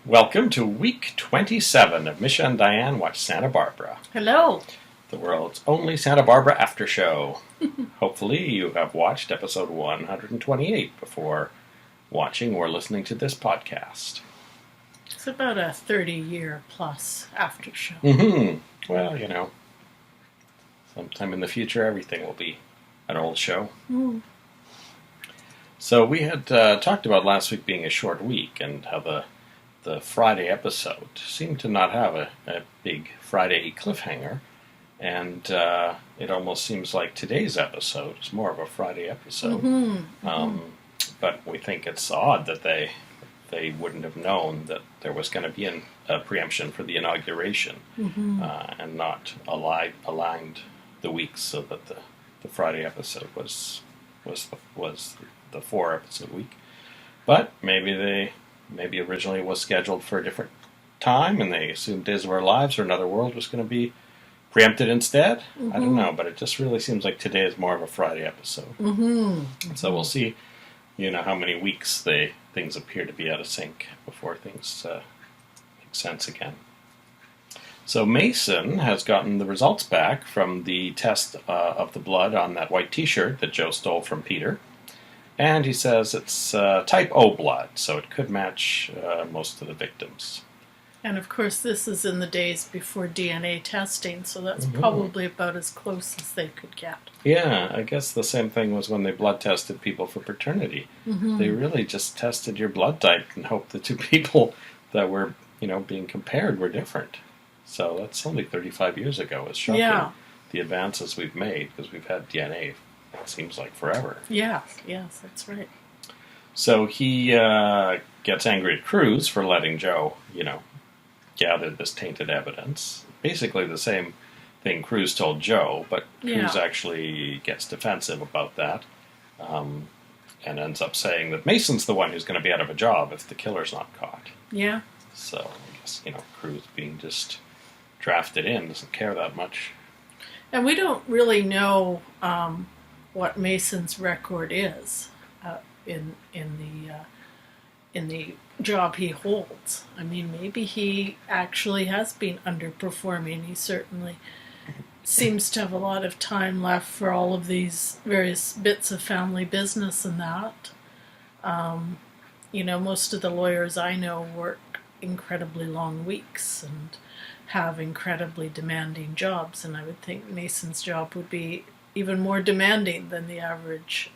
Welcome to week 27 of Misha and Dianne Watch Santa Barbara. Hello. The world's only Santa Barbara after show. Hopefully you have watched episode 128 before watching or listening to this podcast. It's about a 30-year plus after show. Well, you know, sometime in the future everything will be an old show. So we had talked about last week being a short week and how the Friday episode seemed to not have a big Friday cliffhanger, and it almost seems like today's episode is more of a Friday episode. But we think it's odd that they wouldn't have known that there was going to be a preemption for the inauguration, and not aligned the weeks so that the Friday episode was the 4-episode week. But maybe originally it was scheduled for a different time, and they assumed Days of Our Lives or Another World was going to be preempted instead. I don't know, but it just really seems like today is more of a Friday episode. So we'll see, how many weeks things appear to be out of sync before things make sense again. So Mason has gotten the results back from the test of the blood on that white T-shirt that Joe stole from Peter. And he says it's type O blood, so it could match most of the victims. And of course, this is in the days before DNA testing, so that's probably about as close as they could get. Yeah, I guess the same thing was when they blood tested people for paternity. They really just tested your blood type and hoped the two people that were, being compared were different. So that's only 35 years ago. It's shocking the advances we've made, because we've had DNA, it seems like, forever. Yes, that's right. So he gets angry at Cruz for letting Joe, gather this tainted evidence. Basically the same thing Cruz told Joe, but Cruz actually gets defensive about that, and ends up saying that Mason's the one who's going to be out of a job if the killer's not caught. Yeah. So I guess, Cruz being just drafted in doesn't care that much. And we don't really know what Mason's record is in the job he holds. I mean, maybe he actually has been underperforming. He certainly seems to have a lot of time left for all of these various bits of family business and that. Most of the lawyers I know work incredibly long weeks and have incredibly demanding jobs, and I would think Mason's job would be even more demanding than the average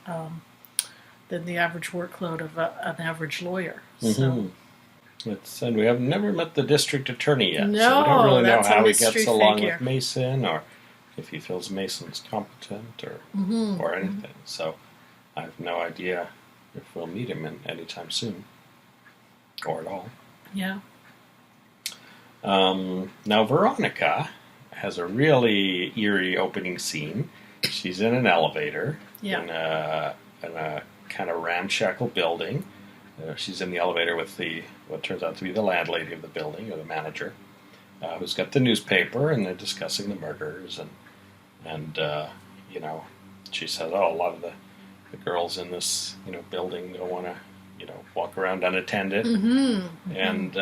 workload of an average lawyer. So. And we have never met the district attorney yet, no, so we don't really know how he gets figure. along with Mason, or if he feels Mason's competent, or anything. So I have no idea if we'll meet him anytime soon, or at all. Yeah. Now Veronica has a really eerie opening scene. She's in an elevator in a kind of ramshackle building. She's in the elevator with what turns out to be the landlady of the building, or the manager, who's got the newspaper, and they're discussing the murders, and she says, a lot of the girls in this building don't want to walk around unattended, and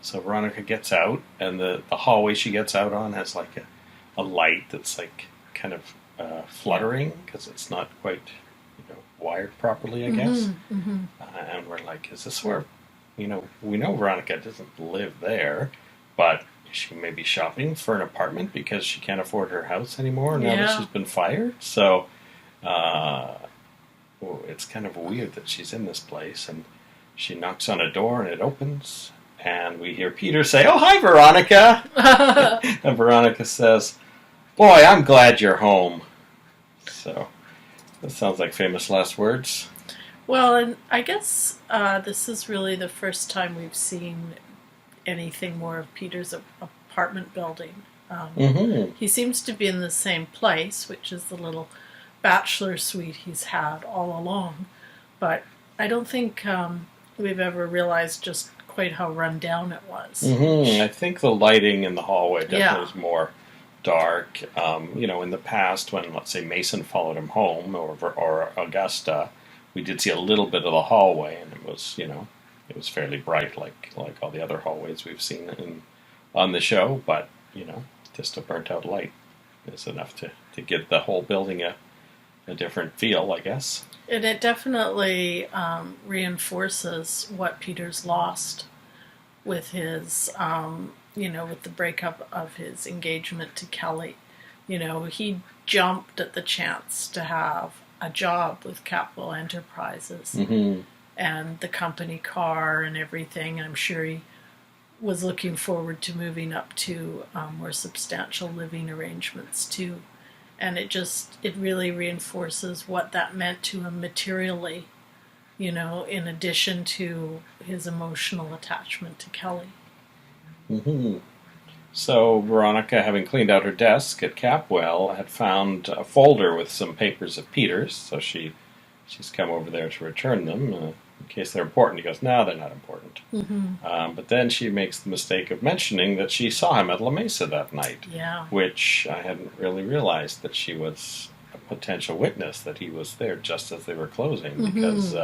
so Veronica gets out, and the hallway she gets out on has like a light that's like kind of fluttering because it's not quite wired properly, I guess. And we're like, is this where, we know Veronica doesn't live there, but is she maybe shopping for an apartment because she can't afford her house anymore now that she's been fired? So it's kind of weird that she's in this place, and she knocks on a door and it opens, and we hear Peter say, "Oh, hi, Veronica." And Veronica says, "Boy, I'm glad you're home." So that sounds like famous last words. Well, and I guess this is really the first time we've seen anything more of Peter's apartment building. He seems to be in the same place, which is the little bachelor suite he's had all along. But I don't think we've ever realized just quite how run down it was. I think the lighting in the hallway definitely is more dark. In the past, when, let's say, Mason followed him home, or Augusta, we did see a little bit of the hallway, and it was, it was fairly bright, like all the other hallways we've seen on the show. But just a burnt out light is enough to give the whole building a different feel, I guess. And it definitely reinforces what Peter's lost with his, with the breakup of his engagement to Kelly. He jumped at the chance to have a job with Capital Enterprises and the company car and everything. I'm sure he was looking forward to moving up to more substantial living arrangements too. And it really reinforces what that meant to him materially, in addition to his emotional attachment to Kelly. So Veronica, having cleaned out her desk at Capwell, had found a folder with some papers of Peter's, so she's come over there to return them in case they're important. He goes, no, they're not important. But then she makes the mistake of mentioning that she saw him at La Mesa that night, which I hadn't really realized that she was a potential witness, that he was there just as they were closing, because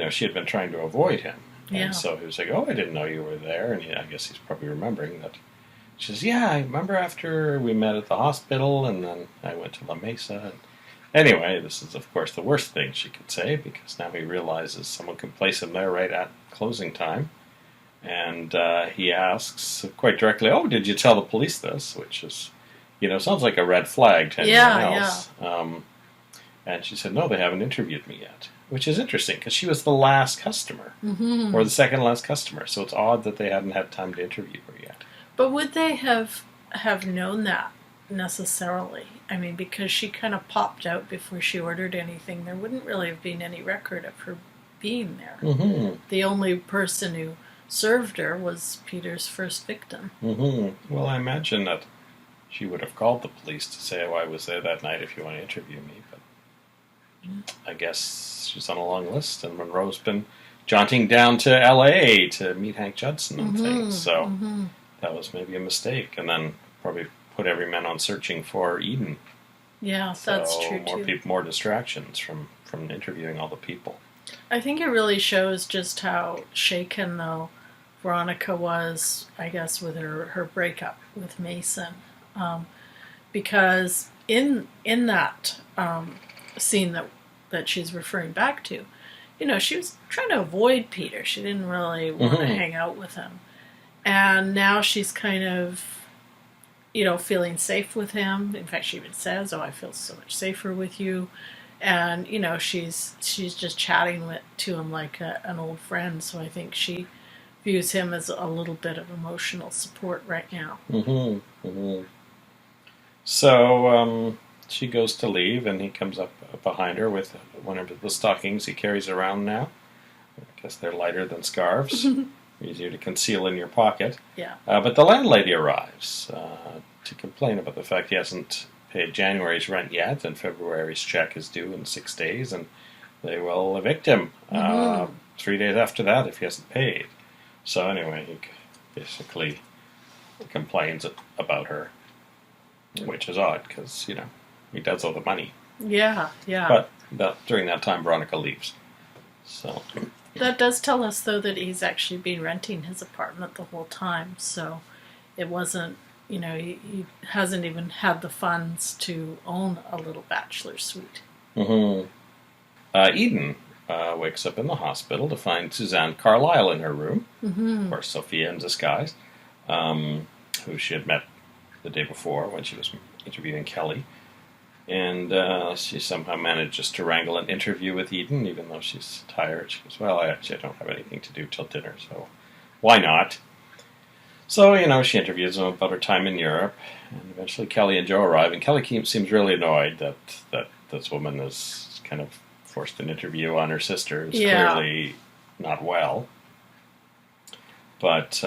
she had been trying to avoid him. And so he was like, oh, I didn't know you were there. And I guess he's probably remembering that. She says, yeah, I remember after we met at the hospital, and then I went to La Mesa. And anyway, this is, of course, the worst thing she could say, because now he realizes someone can place him there right at closing time. And he asks quite directly, oh, did you tell the police this? Which is, sounds like a red flag to anyone else. And she said, no, they haven't interviewed me yet. Which is interesting, because she was the last customer, or the second last customer. So it's odd that they hadn't had time to interview her yet. But would they have known that necessarily? I mean, because she kind of popped out before she ordered anything, there wouldn't really have been any record of her being there. The only person who served her was Peter's first victim. Well, I imagine that she would have called the police to say, oh, I was there that night if you want to interview me, but I guess she's on a long list, and Monroe's been jaunting down to L.A. to meet Hank Judson and things, so that was maybe a mistake, and then probably put every man on searching for Eden. Yeah, so that's true too. More distractions from interviewing all the people. I think it really shows just how shaken, though, Veronica was, I guess, with her breakup with Mason, because in that scene that she's referring back to, she was trying to avoid Peter. She didn't really want to hang out with him. And now she's kind of, feeling safe with him. In fact, she even says, oh, I feel so much safer with you. And, she's just chatting to him like an old friend. So I think she views him as a little bit of emotional support right now. So, she goes to leave, and he comes up behind her with one of the stockings he carries around now. I guess they're lighter than scarves, easier to conceal in your pocket. Yeah. But the landlady arrives to complain about the fact he hasn't paid January's rent yet, and February's check is due in 6 days, and they will evict him 3 days after that if he hasn't paid. So anyway, he basically complains about her, which is odd, because, he does owe the money. Yeah, yeah. But during that time, Veronica leaves. So that does tell us, though, that he's actually been renting his apartment the whole time. So it wasn't, he hasn't even had the funds to own a little bachelor suite. Eden wakes up in the hospital to find Suzanne Carlyle in her room. Of course, Sophia in disguise, who she had met the day before when she was interviewing Kelly. And she somehow manages to wrangle an interview with Eden, even though she's tired. She goes, well, I don't have anything to do till dinner, so why not? So, she interviews him about her time in Europe, and eventually Kelly and Joe arrive, and Kelly seems really annoyed that this woman has kind of forced an interview on her sister, who's clearly not well. But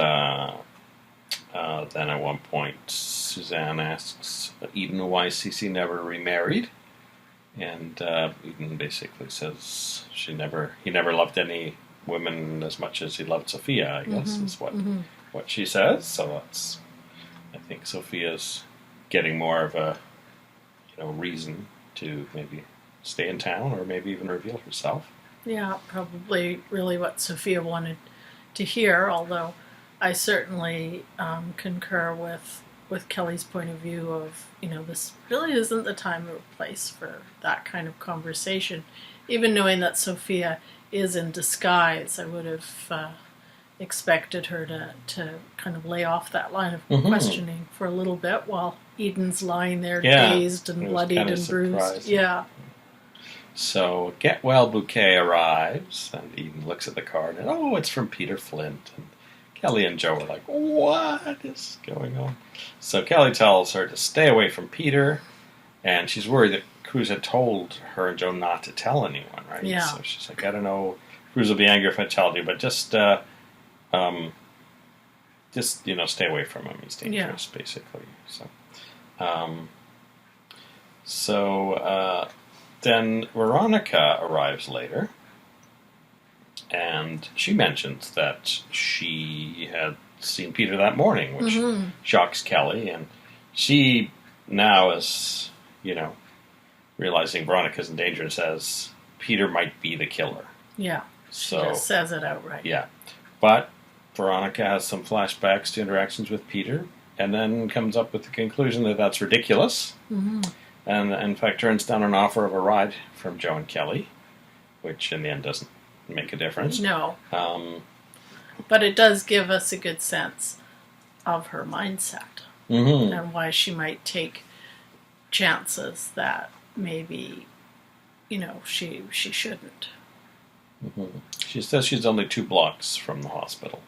then at one point, Suzanne asks Eden why Cece never remarried, and Eden basically says he never loved any women as much as he loved Sophia, I guess, is what she says. So I think Sophia's getting more of a reason to maybe stay in town, or maybe even reveal herself. Yeah, probably really what Sophia wanted to hear, although I certainly concur with Kelly's point of view of, this really isn't the time or place for that kind of conversation. Even knowing that Sophia is in disguise, I would have expected her to kind of lay off that line of questioning for a little bit while Eden's lying there dazed and bloodied and bruised. Yeah. So Get Well Bouquet arrives, and Eden looks at the card, and it's from Peter Flint. And Kelly and Joe are like, what is going on? So Kelly tells her to stay away from Peter, and she's worried that Cruz had told her and Joe not to tell anyone, right? Yeah. So she's like, I don't know, Cruz will be angry if I tell you, but just stay away from him. He's dangerous, basically. So, then Veronica arrives later, and she mentions that she had seen Peter that morning, which shocks Kelly, and she now is, realizing Veronica's in danger and says Peter might be the killer. Yeah, she just says it outright. Yeah, but Veronica has some flashbacks to interactions with Peter, and then comes up with the conclusion that that's ridiculous. And in fact turns down an offer of a ride from Joe and Kelly, which in the end doesn't make a difference. No. But it does give us a good sense of her mindset and why she might take chances that maybe, she shouldn't. She says she's only 2 blocks from the hospital.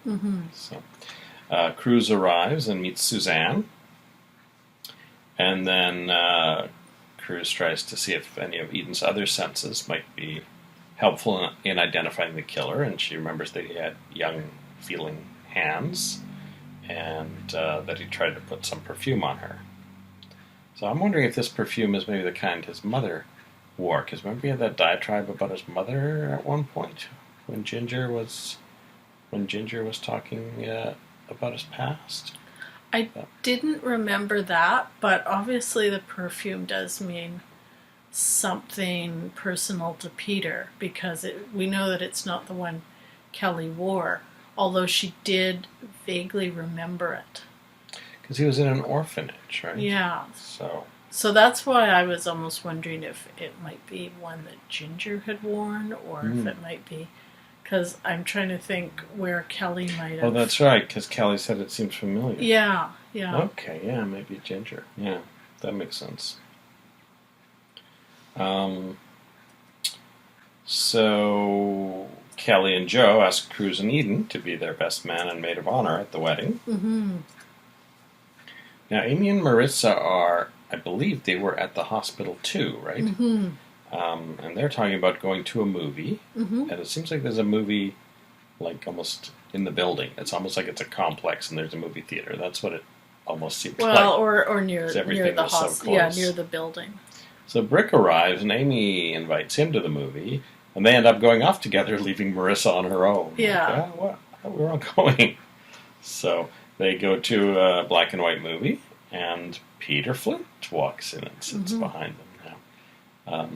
So Cruz arrives and meets Suzanne. And then Cruz tries to see if any of Eden's other senses might be helpful in identifying the killer, and she remembers that he had young, feeling hands, and that he tried to put some perfume on her. So I'm wondering if this perfume is maybe the kind his mother wore, because remember he had that diatribe about his mother at one point when Ginger was talking about his past. I didn't remember that, but obviously the perfume does mean something personal to Peter, because we know that it's not the one Kelly wore, although she did vaguely remember it. Because he was in an orphanage, right? Yeah. So that's why I was almost wondering if it might be one that Ginger had worn, or if it might be... Because I'm trying to think where Kelly might have... Oh, that's right, because Kelly said it seems familiar. Yeah. Okay, yeah, maybe Ginger. Yeah, that makes sense. So Kelly and Joe ask Cruz and Eden to be their best man and maid of honor at the wedding. Now, Amy and Marissa I believe they were at the hospital too, right? And they're talking about going to a movie, and it seems like there's a movie, like almost in the building. It's almost like it's a complex, and there's a movie theater. That's what it almost seems like. Well, or near the hospital, near the building. So Brick arrives, and Amy invites him to the movie, and they end up going off together, leaving Marissa on her own. Yeah. What? I thought we were all going. So they go to a black and white movie, and Peter Flint walks in and sits behind them now.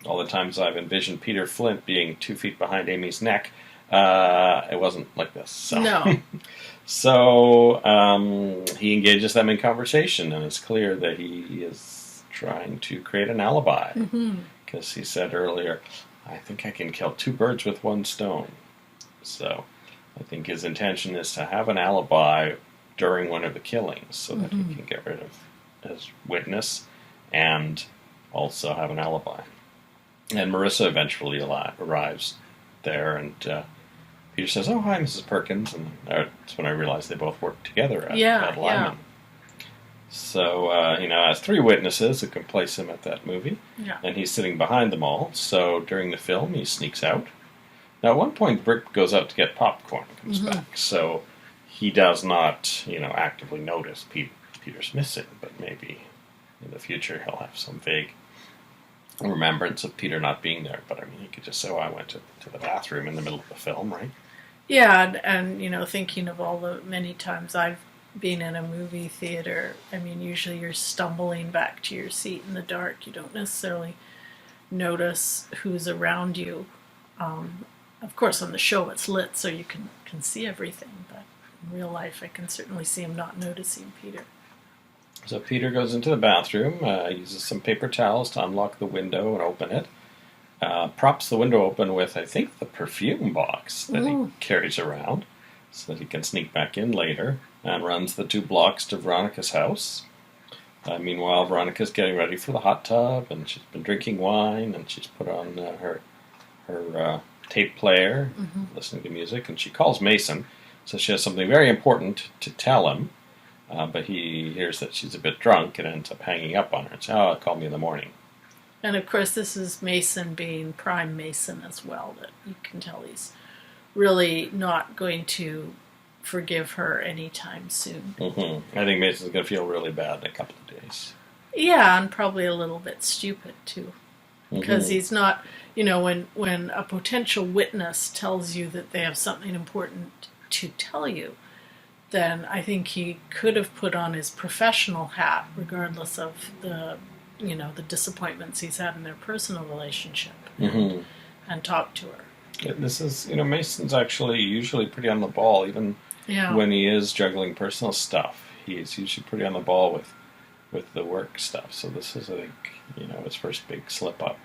All the times I've envisioned Peter Flint being 2 feet behind Amy's neck, it wasn't like this. So. No. So he engages them in conversation, and it's clear that he is trying to create an alibi. Because he said earlier, I think I can kill 2 birds with 1 stone. So I think his intention is to have an alibi during one of the killings so that he can get rid of his witness and also have an alibi. And Marissa eventually arrives there, and Peter says, "Oh, hi, Mrs. Perkins," and that's when I realized they both worked together at Lyman. Yeah. So he now has 3 witnesses who can place him at that movie, and he's sitting behind them all. So during the film, he sneaks out. Now, at one point, Brick goes out to get popcorn and comes back, so he does not, actively notice Peter's missing, but maybe in the future he'll have some vague remembrance of Peter not being there. But I mean, he could just say, I went to the bathroom in the middle of the film, right? Yeah, and thinking of all the many times I've been in a movie theater, I mean, usually you're stumbling back to your seat in the dark. You don't necessarily notice who's around you Of course, on the show it's lit so you can see everything, but in real life I can certainly see him not noticing Peter. So Peter goes into the bathroom, uses some paper towels to unlock the window and open it. Props the window open with, I think, the perfume box that he carries around so that he can sneak back in later, and runs the 2 blocks to Veronica's house. Meanwhile, Veronica's getting ready for the hot tub, and she's been drinking wine, and she's put on her tape player, listening to music, and she calls Mason, so she has something very important to tell him, but he hears that she's a bit drunk and ends up hanging up on her and says, "Oh, call me in the morning." And of course, this is Mason being prime Mason as well, that you can tell he's really not going to forgive her anytime soon. I think Mason's going to feel really bad in a couple of days. Yeah, and probably a little bit stupid too. Because he's not, when a potential witness tells you that they have something important to tell you, then I think he could have put on his professional hat, regardless of the disappointments he's had in their personal relationship, and talked to her. This is, Mason's actually usually pretty on the ball, even when he is juggling personal stuff. He's usually pretty on the ball with the work stuff. So this is, I think, his first big slip up.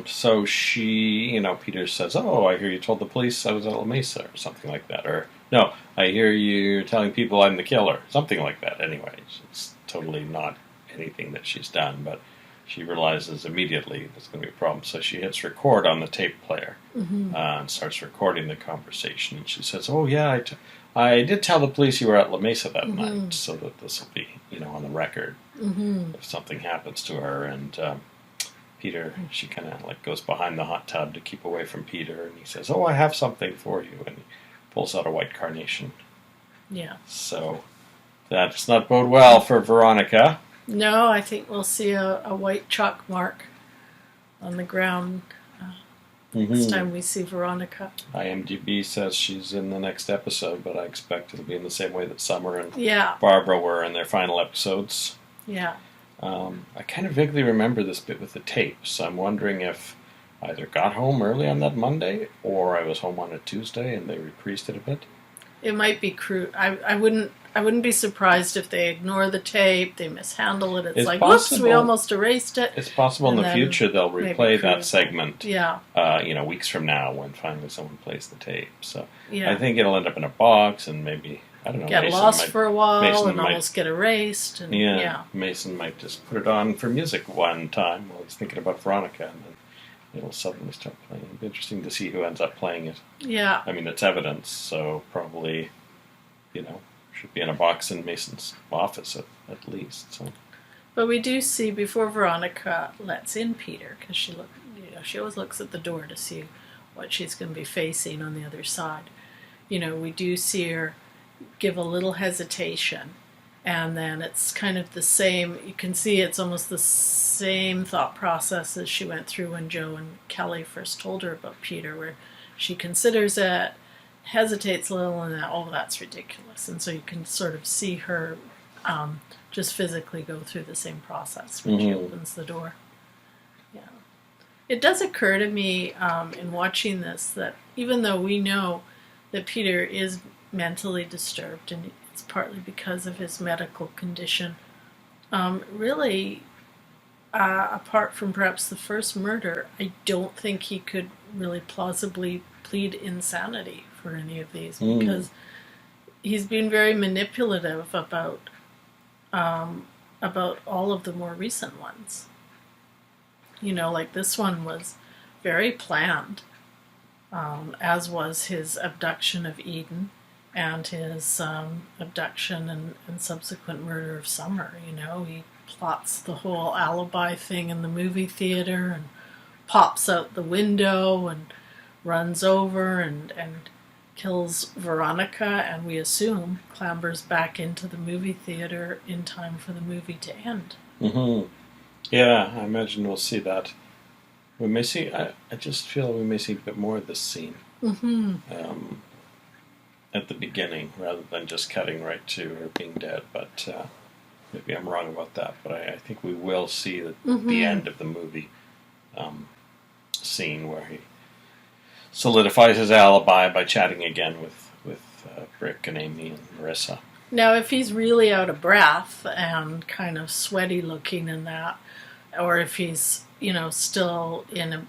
So she, Peter says, "Oh, I hear you told the police I was at La Mesa," or something like that. Or, "No, I hear you're telling people I'm the killer," something like that. Anyway, it's totally not anything that she's done, but she realizes immediately there's going to be a problem. So she hits record on the tape player and starts recording the conversation. And she says, "Oh, yeah, I did tell the police you were at La Mesa that night, so that this will be, on the record if something happens to her." And Peter, she kind of goes behind the hot tub to keep away from Peter, and he says, "Oh, I have something for you," and he pulls out a white carnation. Yeah. So that does not bode well for Veronica. No, I think we'll see a white chalk mark on the ground next time we see Veronica. IMDb says she's in the next episode, but I expect it'll be in the same way that Summer and Yeah. Barbara were in their final episodes. Yeah. I kind of vaguely remember this bit with the tapes. So I'm wondering if I either got home early on that Monday or I was home on a Tuesday and they reprised it a bit. It might be crude. I wouldn't be surprised if they ignore the tape, they mishandle it. It's like, possible, whoops, we almost erased it. It's possible in the future they'll replay that segment. Yeah. Weeks from now when finally someone plays the tape. So Yeah. I think it'll end up in a box and maybe, I don't know. Get Mason lost for a while Mason might almost get erased. And, Mason might just put it on for music one time while he's thinking about Veronica, and then it'll suddenly start playing. It'll be interesting to see who ends up playing it. Yeah. I mean, it's evidence, so probably, should be in a box in Mason's office at least. So. But we do see, before Veronica lets in Peter, because she always looks at the door to see what she's going to be facing on the other side. We do see her give a little hesitation, and then it's kind of the same. You can see it's almost the same thought process as she went through when Joe and Kelly first told her about Peter, where she considers it, hesitates a little, and then, oh, that's ridiculous. And so you can sort of see her just physically go through the same process when she opens the door. Yeah. It does occur to me in watching this that even though we know that Peter is mentally disturbed, and it's partly because of his medical condition, really, apart from perhaps the first murder, I don't think he could really plausibly plead insanity for any of these, because he's been very manipulative about all of the more recent ones. Like this one was very planned, as was his abduction of Eden and his abduction and subsequent murder of Summer. He plots the whole alibi thing in the movie theater and pops out the window and runs over and kills Veronica, and we assume clambers back into the movie theater in time for the movie to end. Yeah, I imagine we'll see that. We may see. I just feel we may see a bit more of this scene at the beginning, rather than just cutting right to her being dead. But maybe I'm wrong about that. But I think we will see the end of the movie scene where he solidifies his alibi by chatting again with Brick and Amy and Marissa. Now, if he's really out of breath and kind of sweaty looking and that, or if he's, still in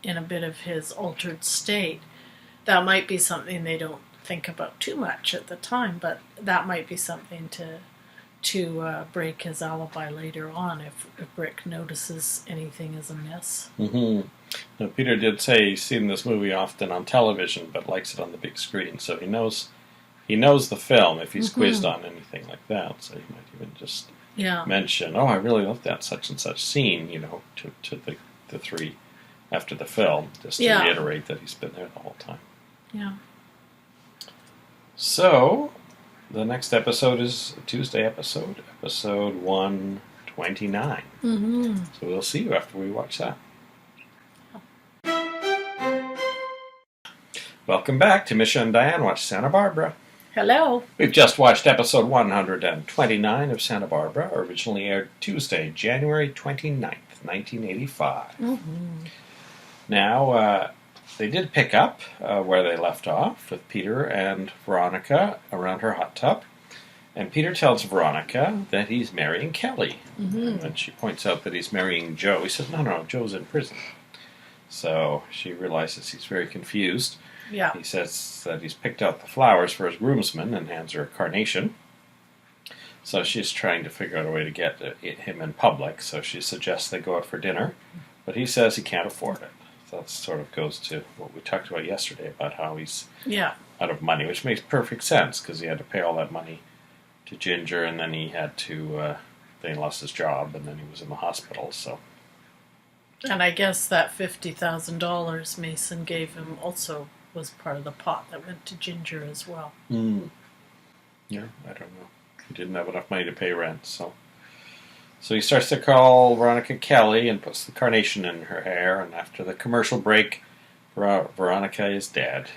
a bit of his altered state, that might be something they don't think about too much at the time, but that might be something to break his alibi later on if Brick notices anything is amiss. Mm-hmm. Now, Peter did say he's seen this movie often on television, but likes it on the big screen, so he knows the film if he's quizzed on anything like that. So he might even just mention, "Oh, I really love that such and such scene," to the three after the film, just to reiterate that he's been there the whole time. Yeah. So, the next episode is a Tuesday episode 129. Mm-hmm. So we'll see you after we watch that. Welcome back to Misha and Dianne Watch Santa Barbara. Hello. We've just watched episode 129 of Santa Barbara, originally aired Tuesday, January 29th, 1985. Mm-hmm. Now, they did pick up where they left off with Peter and Veronica around her hot tub. And Peter tells Veronica that he's marrying Kelly. Mm-hmm. And when she points out that he's marrying Joe, he says, no, Joe's in prison. So she realizes he's very confused. Yeah. He says that he's picked out the flowers for his groomsmen and hands her a carnation. So she's trying to figure out a way to get him in public. So she suggests they go out for dinner. But he says he can't afford it. So that sort of goes to what we talked about yesterday about how he's out of money, which makes perfect sense because he had to pay all that money to Ginger, and then he had to, then he lost his job, and then he was in the hospital, so. And I guess that $50,000 Mason gave him also was part of the pot that went to Ginger as well. Mm. Yeah, I don't know. He didn't have enough money to pay rent, so. So he starts to call Veronica Kelly and puts the carnation in her hair, and after the commercial break, Veronica is dead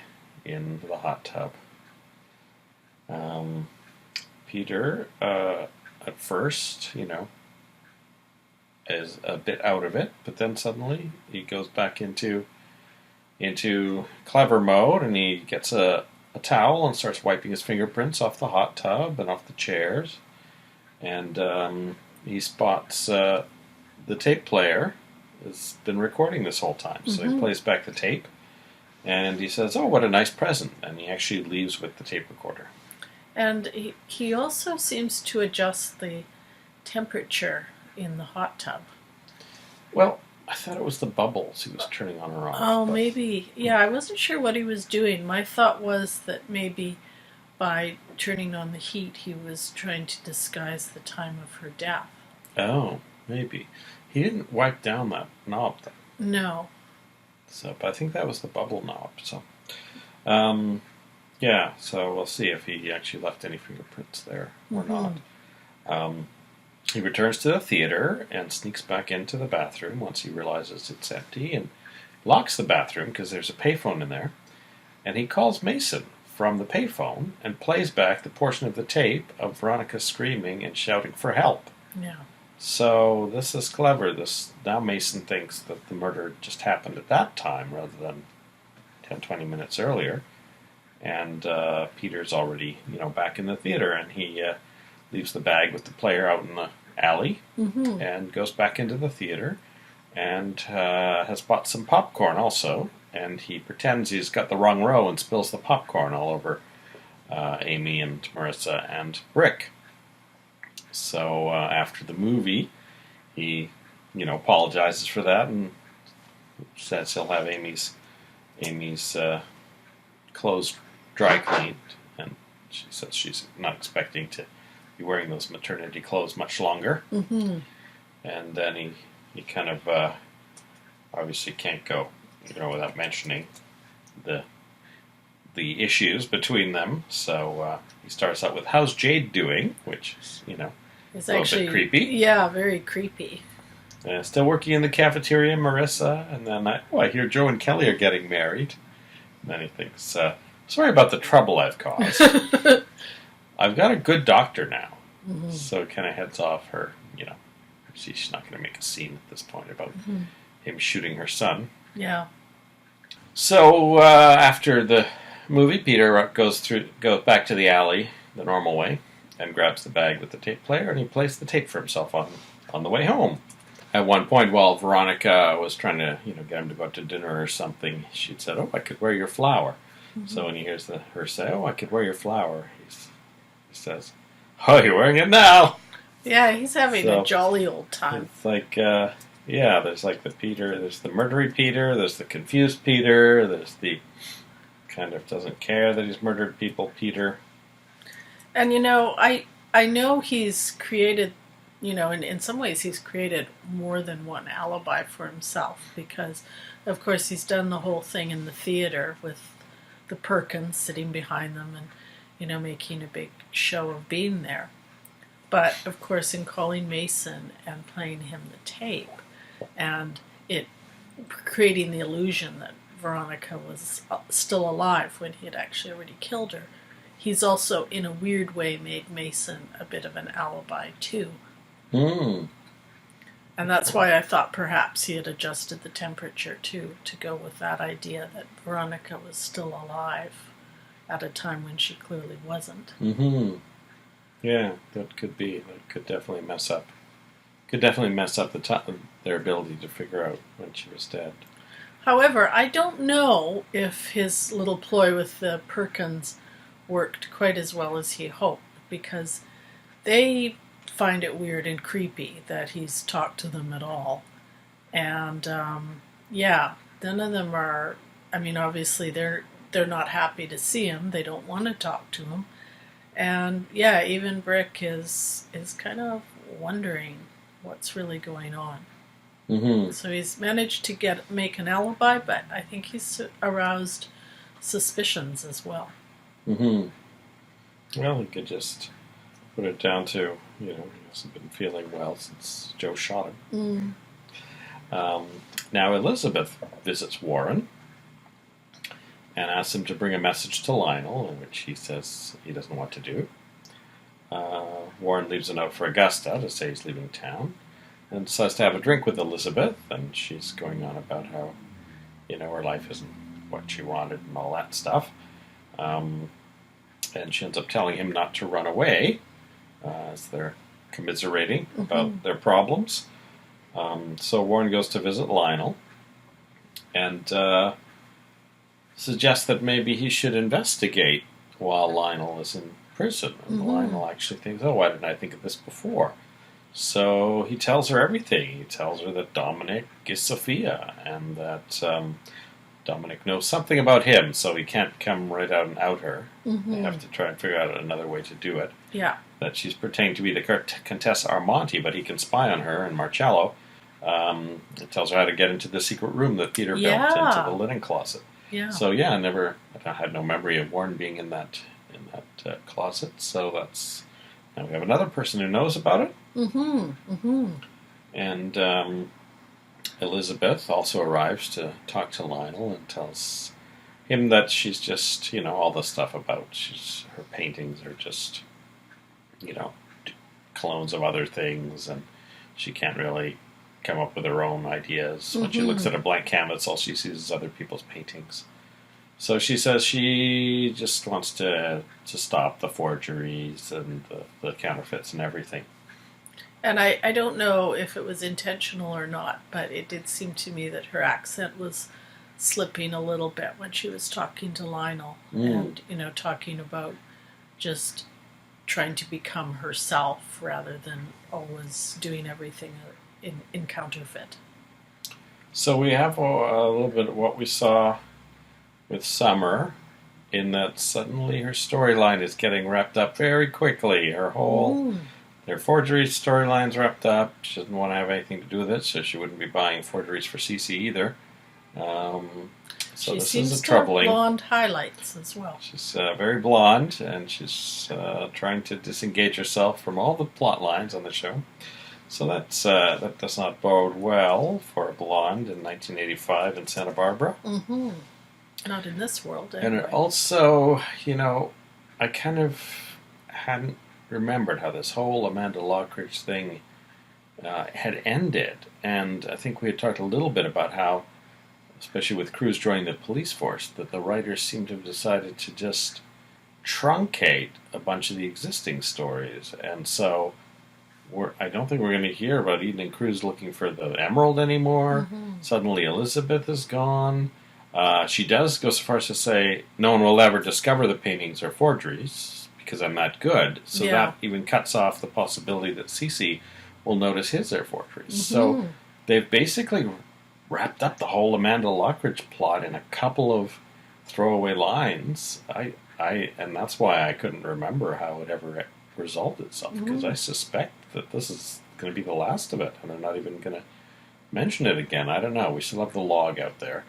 in the hot tub. Peter, at first, is a bit out of it, but then suddenly he goes back into clever mode, and he gets a towel and starts wiping his fingerprints off the hot tub and off the chairs, and he spots the tape player has been recording this whole time, so he plays back the tape, and he says, "Oh, what a nice present," and he actually leaves with the tape recorder. And he also seems to adjust the temperature in the hot tub. Well, I thought it was the bubbles he was turning on or off. Oh, maybe. Yeah, I wasn't sure what he was doing. My thought was that maybe by turning on the heat, he was trying to disguise the time of her death. Oh, maybe. He didn't wipe down that knob, though. No. So, but I think that was the bubble knob. So, yeah. So we'll see if he actually left any fingerprints there or not. He returns to the theater and sneaks back into the bathroom once he realizes it's empty, and locks the bathroom because there's a payphone in there. And he calls Mason from the payphone and plays back the portion of the tape of Veronica screaming and shouting for help. Yeah. So this is clever. Now Mason thinks that the murder just happened at that time rather than 10-20 minutes earlier. And Peter's already, back in the theater, and he leaves the bag with the player out in the alley and goes back into the theater and has bought some popcorn also. And he pretends he's got the wrong row and spills the popcorn all over Amy and Marissa and Brick. So after the movie, he, apologizes for that and says he'll have Amy's clothes dry cleaned. And she says she's not expecting to be wearing those maternity clothes much longer. Mm-hmm. And then he kind of obviously can't go, without mentioning the issues between them. So he starts out with, "How's Jade doing?" Which is, it's a little bit creepy. Yeah, very creepy. Still working in the cafeteria, Marissa. And then I hear Joe and Kelly are getting married. And then he thinks, sorry about the trouble I've caused. I've got a good doctor now. Mm-hmm. So it kind of heads off her, she's not going to make a scene at this point about him shooting her son. Yeah. So after the movie, Peter goes back to the alley the normal way and grabs the bag with the tape player, and he plays the tape for himself on the way home. At one point, while Veronica was trying to get him to go out to dinner or something, she'd said, "Oh, I could wear your flower." Mm-hmm. So when he hears her say, "Oh, I could wear your flower," he says, "Oh, you're wearing it now." Yeah, he's having a jolly old time. It's like, there's like the Peter, there's the murdery Peter, there's the confused Peter, there's the kind of doesn't care that he's murdered people Peter. And I know he's created, in some ways he's created more than one alibi for himself, because of course he's done the whole thing in the theater with the Perkins sitting behind them and making a big show of being there. But of course in calling Mason and playing him the tape and it creating the illusion that Veronica was still alive when he had actually already killed her, he's also, in a weird way, made Mason a bit of an alibi, too. Mm. And that's why I thought perhaps he had adjusted the temperature, too, to go with that idea that Veronica was still alive at a time when she clearly wasn't. Mm-hmm. Yeah, that could be. That could definitely mess up. Could definitely mess up their ability to figure out when she was dead. However, I don't know if his little ploy with the Perkins worked quite as well as he hoped, because they find it weird and creepy that he's talked to them at all. And none of them are, obviously they're not happy to see him, they don't want to talk to him. And even Brick is kind of wondering what's really going on. Mm-hmm. So he's managed to make an alibi, but I think he's aroused suspicions as well. Mm-hmm. Well, he could just put it down to, he hasn't been feeling well since Joe shot him. Now Elizabeth visits Warren and asks him to bring a message to Lionel, in which he says he doesn't want to do. Warren leaves a note for Augusta to say he's leaving town, and decides to have a drink with Elizabeth, and she's going on about how, her life isn't what she wanted and all that stuff. And she ends up telling him not to run away, as they're commiserating about their problems. So Warren goes to visit Lionel, and suggests that maybe he should investigate while Lionel is in prison. And Lionel actually thinks, oh, why didn't I think of this before? So he tells her everything. He tells her that Dominic is Sophia, and that Dominic knows something about him, so he can't come right out and out her. They have to try and figure out another way to do it. Yeah. That she's pretending to be the Contessa Armonti, but he can spy on her and Marcello. It tells her how to get into the secret room that Peter built into the linen closet. Yeah. So I had no memory of Warren being in that closet. So now we have another person who knows about it. And Elizabeth also arrives to talk to Lionel and tells him that she's just, all the stuff about her paintings are just, clones of other things, and she can't really come up with her own ideas. When she looks at a blank canvas, all she sees is other people's paintings. So she says she just wants to stop the forgeries and the counterfeits and everything. And I don't know if it was intentional or not, but it did seem to me that her accent was slipping a little bit when she was talking to Lionel and, talking about just trying to become herself rather than always doing everything in counterfeit. So we have a little bit of what we saw with Summer, in that suddenly her storyline is getting wrapped up very quickly. Her forgery storyline's wrapped up. She doesn't want to have anything to do with it, so she wouldn't be buying forgeries for Cece either. So she this seems is to troubling. Have blonde highlights as well. She's very blonde, and she's trying to disengage herself from all the plot lines on the show. So that does not bode well for a blonde in 1985 in Santa Barbara. Not in this world, anyway. And it also, I kind of hadn't remembered how this whole Amanda Lockridge thing had ended. And I think we had talked a little bit about how especially with Cruz joining the police force, that the writers seem to have decided to just truncate a bunch of the existing stories. And so I don't think we're going to hear about Eden and Cruz looking for the emerald anymore. Suddenly Elizabeth is gone. She does go so far as to say, no one will ever discover the paintings are forgeries because I'm that good. So that even cuts off the possibility that Cece will notice his are forgeries. So they've basically wrapped up the whole Amanda Lockridge plot in a couple of throwaway lines. And that's why I couldn't remember how it ever resolved itself, because I suspect that this is going to be the last of it, and they're not even going to mention it again. I don't know. We still have the log out there,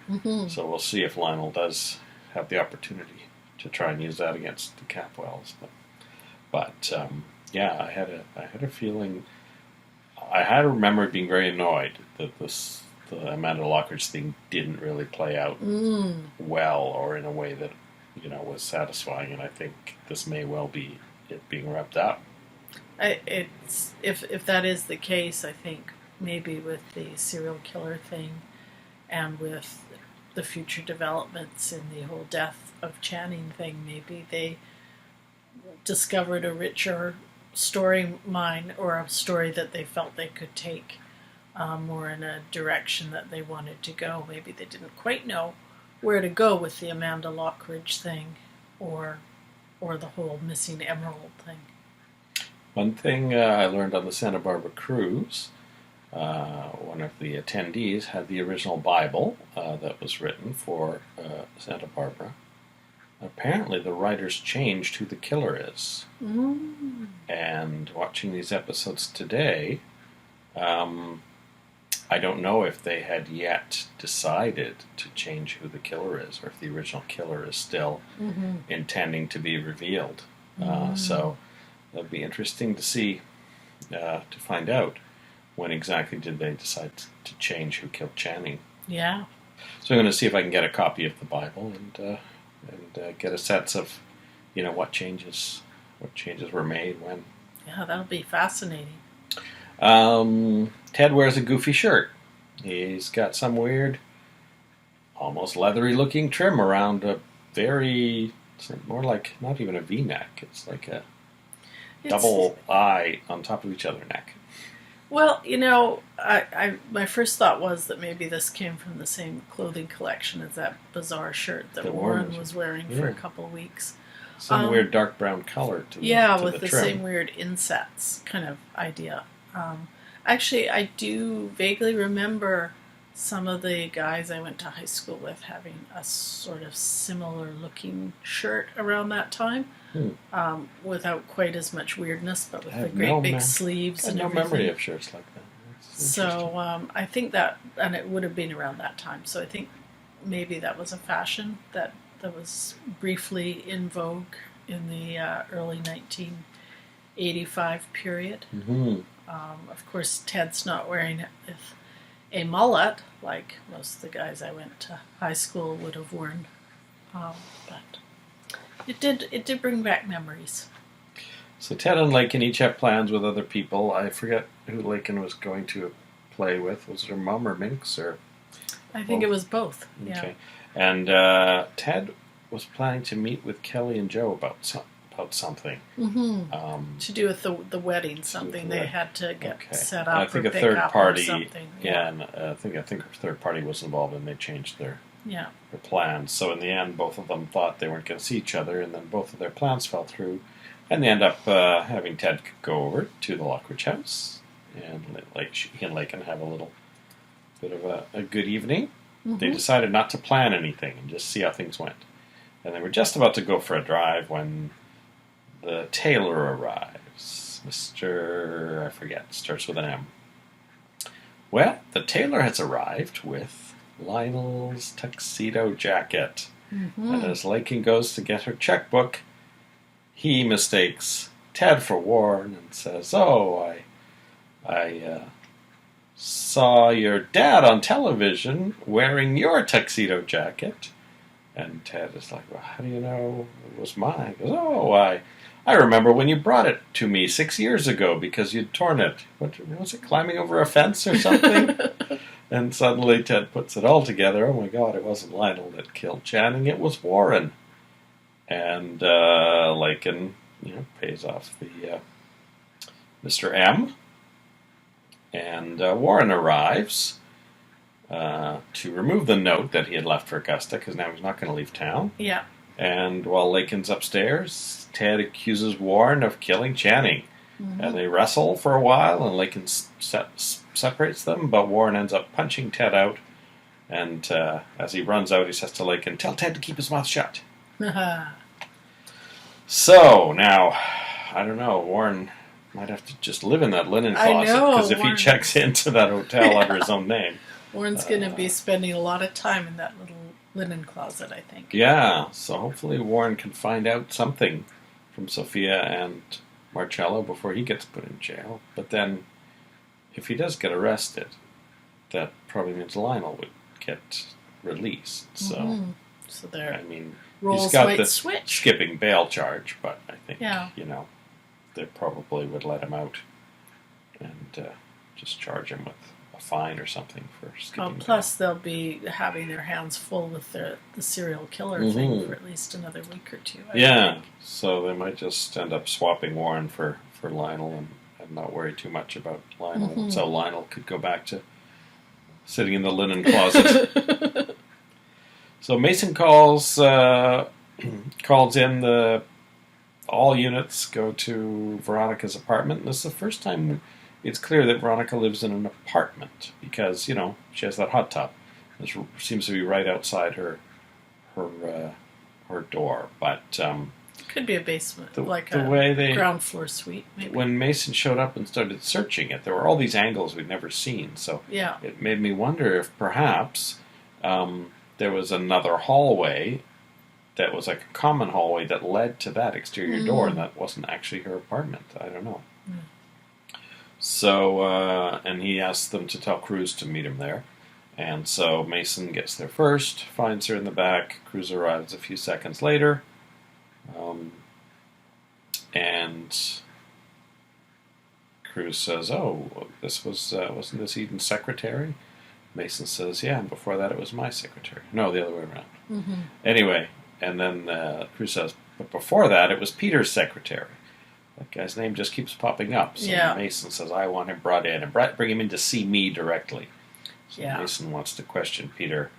so we'll see if Lionel does have the opportunity to try and use that against the Capwells. But yeah, I had a feeling. I had to remember being very annoyed that the Amanda Lockridge thing didn't really play out well, or in a way that was satisfying. And I think this may well be it being wrapped up. If that is the case, I think maybe with the serial killer thing and with the future developments in the whole death of Channing thing, maybe they discovered a richer story mine, or a story that they felt they could take more in a direction that they wanted to go. Maybe they didn't quite know where to go with the Amanda Lockridge thing, or the whole missing emerald thing. One thing I learned on the Santa Barbara cruise, one of the attendees had the original Bible that was written for Santa Barbara. Apparently the writers changed who the killer is. And watching these episodes today, I don't know if they had yet decided to change who the killer is, or if the original killer is still intending to be revealed. So that'd be interesting to see, to find out when exactly did they decide to change who killed Channing. Yeah. So I'm going to see if I can get a copy of the Bible and get a sense of, what changes were made when. Yeah, that'll be fascinating. Ted wears a goofy shirt. He's got some weird, almost leathery-looking trim around a it's more like not even a V-neck. It's like a double I on top of each other neck. Well, my first thought was that maybe this came from the same clothing collection as that bizarre shirt that Warren was wearing for a couple of weeks. Some weird dark brown color to with the trim. Same weird insets kind of idea. Actually, I do vaguely remember some of the guys I went to high school with having a sort of similar looking shirt around that time, without quite as much weirdness, but with the great big sleeves and everything. I have no memory of shirts like that. So I think that, and it would have been around that time, so I think maybe that was a fashion that was briefly in vogue in the early 1985 period. Of course, Ted's not wearing a mullet like most of the guys I went to high school would have worn, but it did bring back memories. So Ted and Lakin each have plans with other people. I forget who Lakin was going to play with. Was it her mom or Minx? Or I think it was both. Okay. Yeah. And Ted was planning to meet with Kelly and Joe about something. To do with the wedding, something they had to get set up. I think or a third party. Something. And I think a third party was involved, and they changed their plans. So in the end, both of them thought they weren't going to see each other, and then both of their plans fell through, and they end up having Ted go over to the Lockridge house, and he and Lakin have a little bit of a good evening. They decided not to plan anything and just see how things went, and they were just about to go for a drive when the tailor arrives. Mr. I forget, starts with an M. Well, the tailor has arrived with Lionel's tuxedo jacket. And as Lakin goes to get her checkbook, he mistakes Ted for Warren and says, "Oh, I saw your dad on television wearing your tuxedo jacket." And Ted is like, "Well, how do you know it was mine?" He goes, "Oh, I remember when you brought it to me 6 years ago because you'd torn it. What was it, climbing over a fence or something?" And suddenly Ted puts it all together. Oh my God, it wasn't Lionel that killed Channing, it was Warren. And Lakin, pays off the Mr. M. And Warren arrives to remove the note that he had left for Augusta, because now he's not going to leave town. Yeah. And while Lakin's upstairs, Ted accuses Warren of killing Channing. Mm-hmm. And they wrestle for a while, and Lakin separates them, but Warren ends up punching Ted out. And as he runs out, he says to Lakin, "Tell Ted to keep his mouth shut." So, now, I don't know, Warren might have to just live in that linen closet, because if he checks into that hotel under his own name... Warren's going to be spending a lot of time in that little linen closet, I think. Yeah, so hopefully Warren can find out something from Sophia and Marcello before he gets put in jail. But then, if he does get arrested, that probably means Lionel would get released. So, so there. I mean, roles he's got might this switch. Skipping bail charge, but I think they probably would let him out and just charge him with a fine or something for skipping. Plus, they'll be having their hands full with the serial killer thing for at least another week or two. I think. So they might just end up swapping Warren for Lionel and not worry too much about Lionel. So Lionel could go back to sitting in the linen closet. So Mason calls in all units go to Veronica's apartment. And this is the first time it's clear that Veronica lives in an apartment because, she has that hot tub. This seems to be right outside her door. But it could be a basement, ground floor suite. Maybe. When Mason showed up and started searching it, there were all these angles we'd never seen. So it made me wonder if perhaps there was another hallway that was like a common hallway that led to that exterior door, and that wasn't actually her apartment. I don't know. So, and he asked them to tell Cruz to meet him there. And so Mason gets there first, finds her in the back. Cruz arrives a few seconds later. And Cruz says, "Oh, this wasn't this Eden's secretary?" Mason says, "Yeah, and before that it was my secretary." No, the other way around. Anyway, and then Cruz says, "But before that it was Peter's secretary." That guy's name just keeps popping up. So Mason says, "I want him brought in and bring him in to see me directly." So Mason wants to question Peter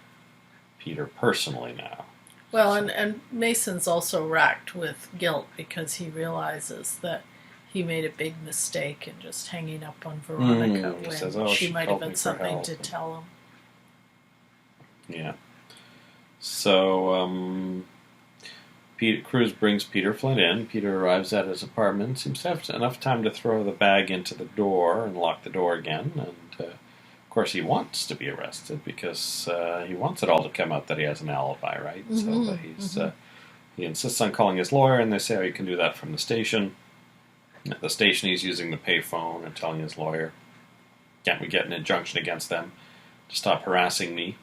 personally now. Well, and Mason's also racked with guilt because he realizes that he made a big mistake in just hanging up on Veronica when she might have had something to tell him. Yeah. So, Cruz brings Peter Flynn in. Peter arrives at his apartment, seems to have enough time to throw the bag into the door and lock the door again. And, of course, he wants to be arrested because he wants it all to come out that he has an alibi, right? So he insists on calling his lawyer, and they say, "Oh, you can do that from the station." At the station, he's using the payphone and telling his lawyer, "Can't we get an injunction against them to stop harassing me?"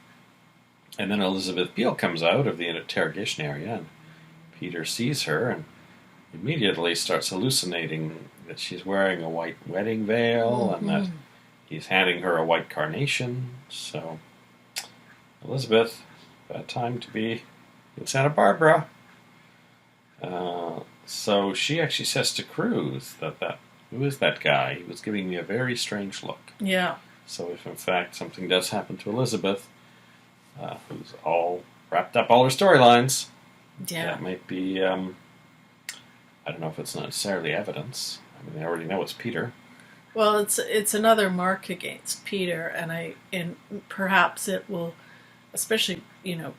And then Elizabeth Beale comes out of the interrogation area, and Peter sees her and immediately starts hallucinating that she's wearing a white wedding veil and that he's handing her a white carnation. So, Elizabeth, bad time to be in Santa Barbara. So she actually says to Cruz that who is that guy? He was giving me a very strange look. Yeah. So if in fact something does happen to Elizabeth, who's all wrapped up all her storylines, that might be, I don't know if it's necessarily evidence. I mean, they already know it's Peter. Well, it's another mark against Peter, and perhaps it will, especially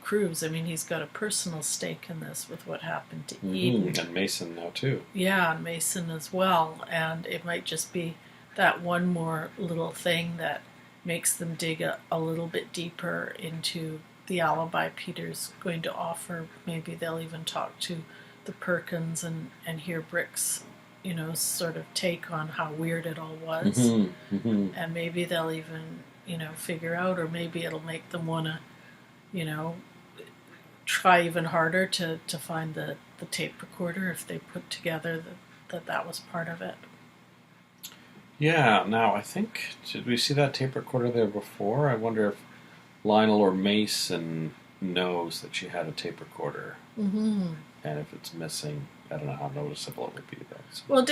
Cruz. I mean, he's got a personal stake in this with what happened to Eden, and Mason now too. Yeah, and Mason as well, and it might just be that one more little thing that makes them dig a little bit deeper into the alibi Peter's going to offer. Maybe they'll even talk to the Perkins and hear Brick's sort of take on how weird it all was. And maybe they'll even, figure out, or maybe it'll make them want to, try even harder to find the tape recorder if they put together that was part of it. Yeah, now I think, did we see that tape recorder there before? I wonder if Lionel or Mason knows that she had a tape recorder. Mm-hmm. And if it's missing, I don't know how noticeable it would be, though. So. Well,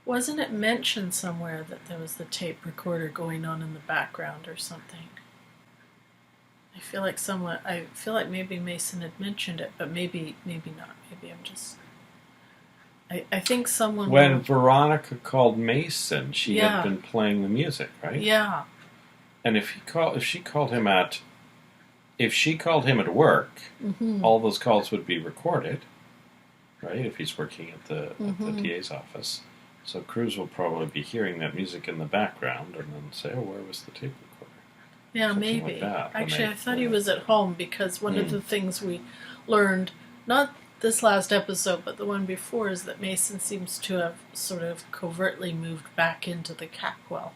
wasn't it mentioned somewhere that there was the tape recorder going on in the background or something? I feel like maybe Mason had mentioned it, but maybe not. Maybe I'm just. I think someone. When Veronica called Mason, she had been playing the music, right? Yeah. And if she called him at work, mm-hmm. all those calls would be recorded, right? If he's working at the DA's office, so Cruz will probably be hearing that music in the background and then say, "Oh, where was the tape recorder?" Yeah, Something maybe. like that, Actually, I thought he was at home because one of the things we learned, not this last episode, but the one before, is that Mason seems to have sort of covertly moved back into the Capwell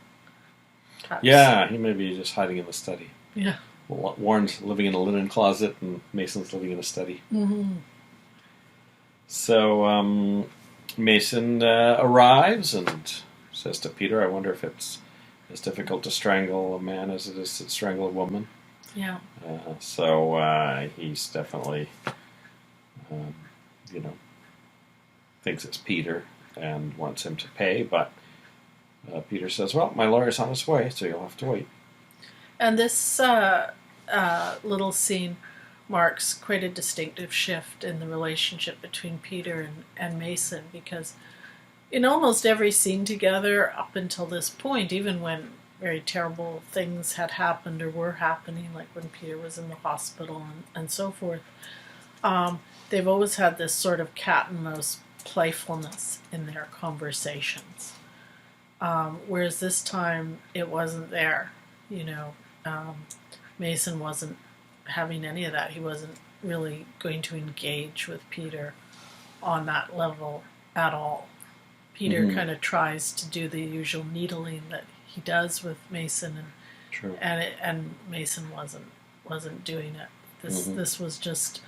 house. Yeah, he may be just hiding in the study. Yeah. Warren's living in a linen closet and Mason's living in a study. Mm-hmm. So Mason arrives and says to Peter, I wonder if it's as difficult to strangle a man as it is to strangle a woman. Yeah. So he's definitely, thinks it's Peter and wants him to pay, but Peter says, well, my lawyer's on his way, so you'll have to wait. And this little scene marks quite a distinctive shift in the relationship between Peter and Mason, because in almost every scene together up until this point, even when very terrible things had happened or were happening, like when Peter was in the hospital and so forth, they've always had this sort of cat and mouse playfulness in their conversations. Whereas this time it wasn't there, Mason wasn't having any of that. He wasn't really going to engage with Peter on that level at all. Peter kind of tries to do the usual needling that he does with Mason, and Mason wasn't doing it. This was just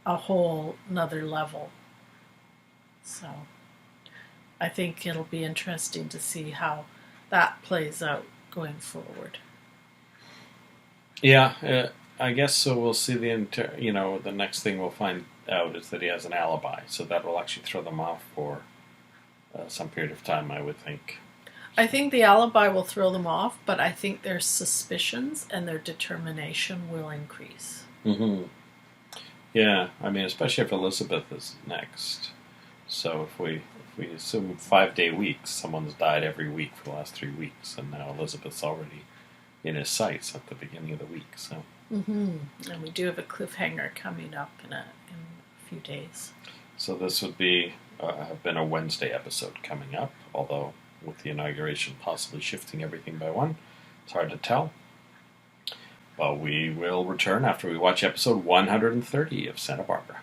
a whole another level. So I think it'll be interesting to see how that plays out going forward. Yeah, I guess so. We'll see the next thing we'll find out is that he has an alibi, so that will actually throw them off for some period of time, I would think. I think the alibi will throw them off, but I think their suspicions and their determination will increase. Mm-hmm. Yeah, I mean, especially if Elizabeth is next. So if we assume 5-day weeks, someone's died every week for the last 3 weeks, and now Elizabeth's already in his sights at the beginning of the week. So. Mm-hmm. And we do have a cliffhanger coming up in a few days. So this would have been a Wednesday episode coming up, although with the inauguration possibly shifting everything by one, it's hard to tell. But we will return after we watch episode 130 of Santa Barbara.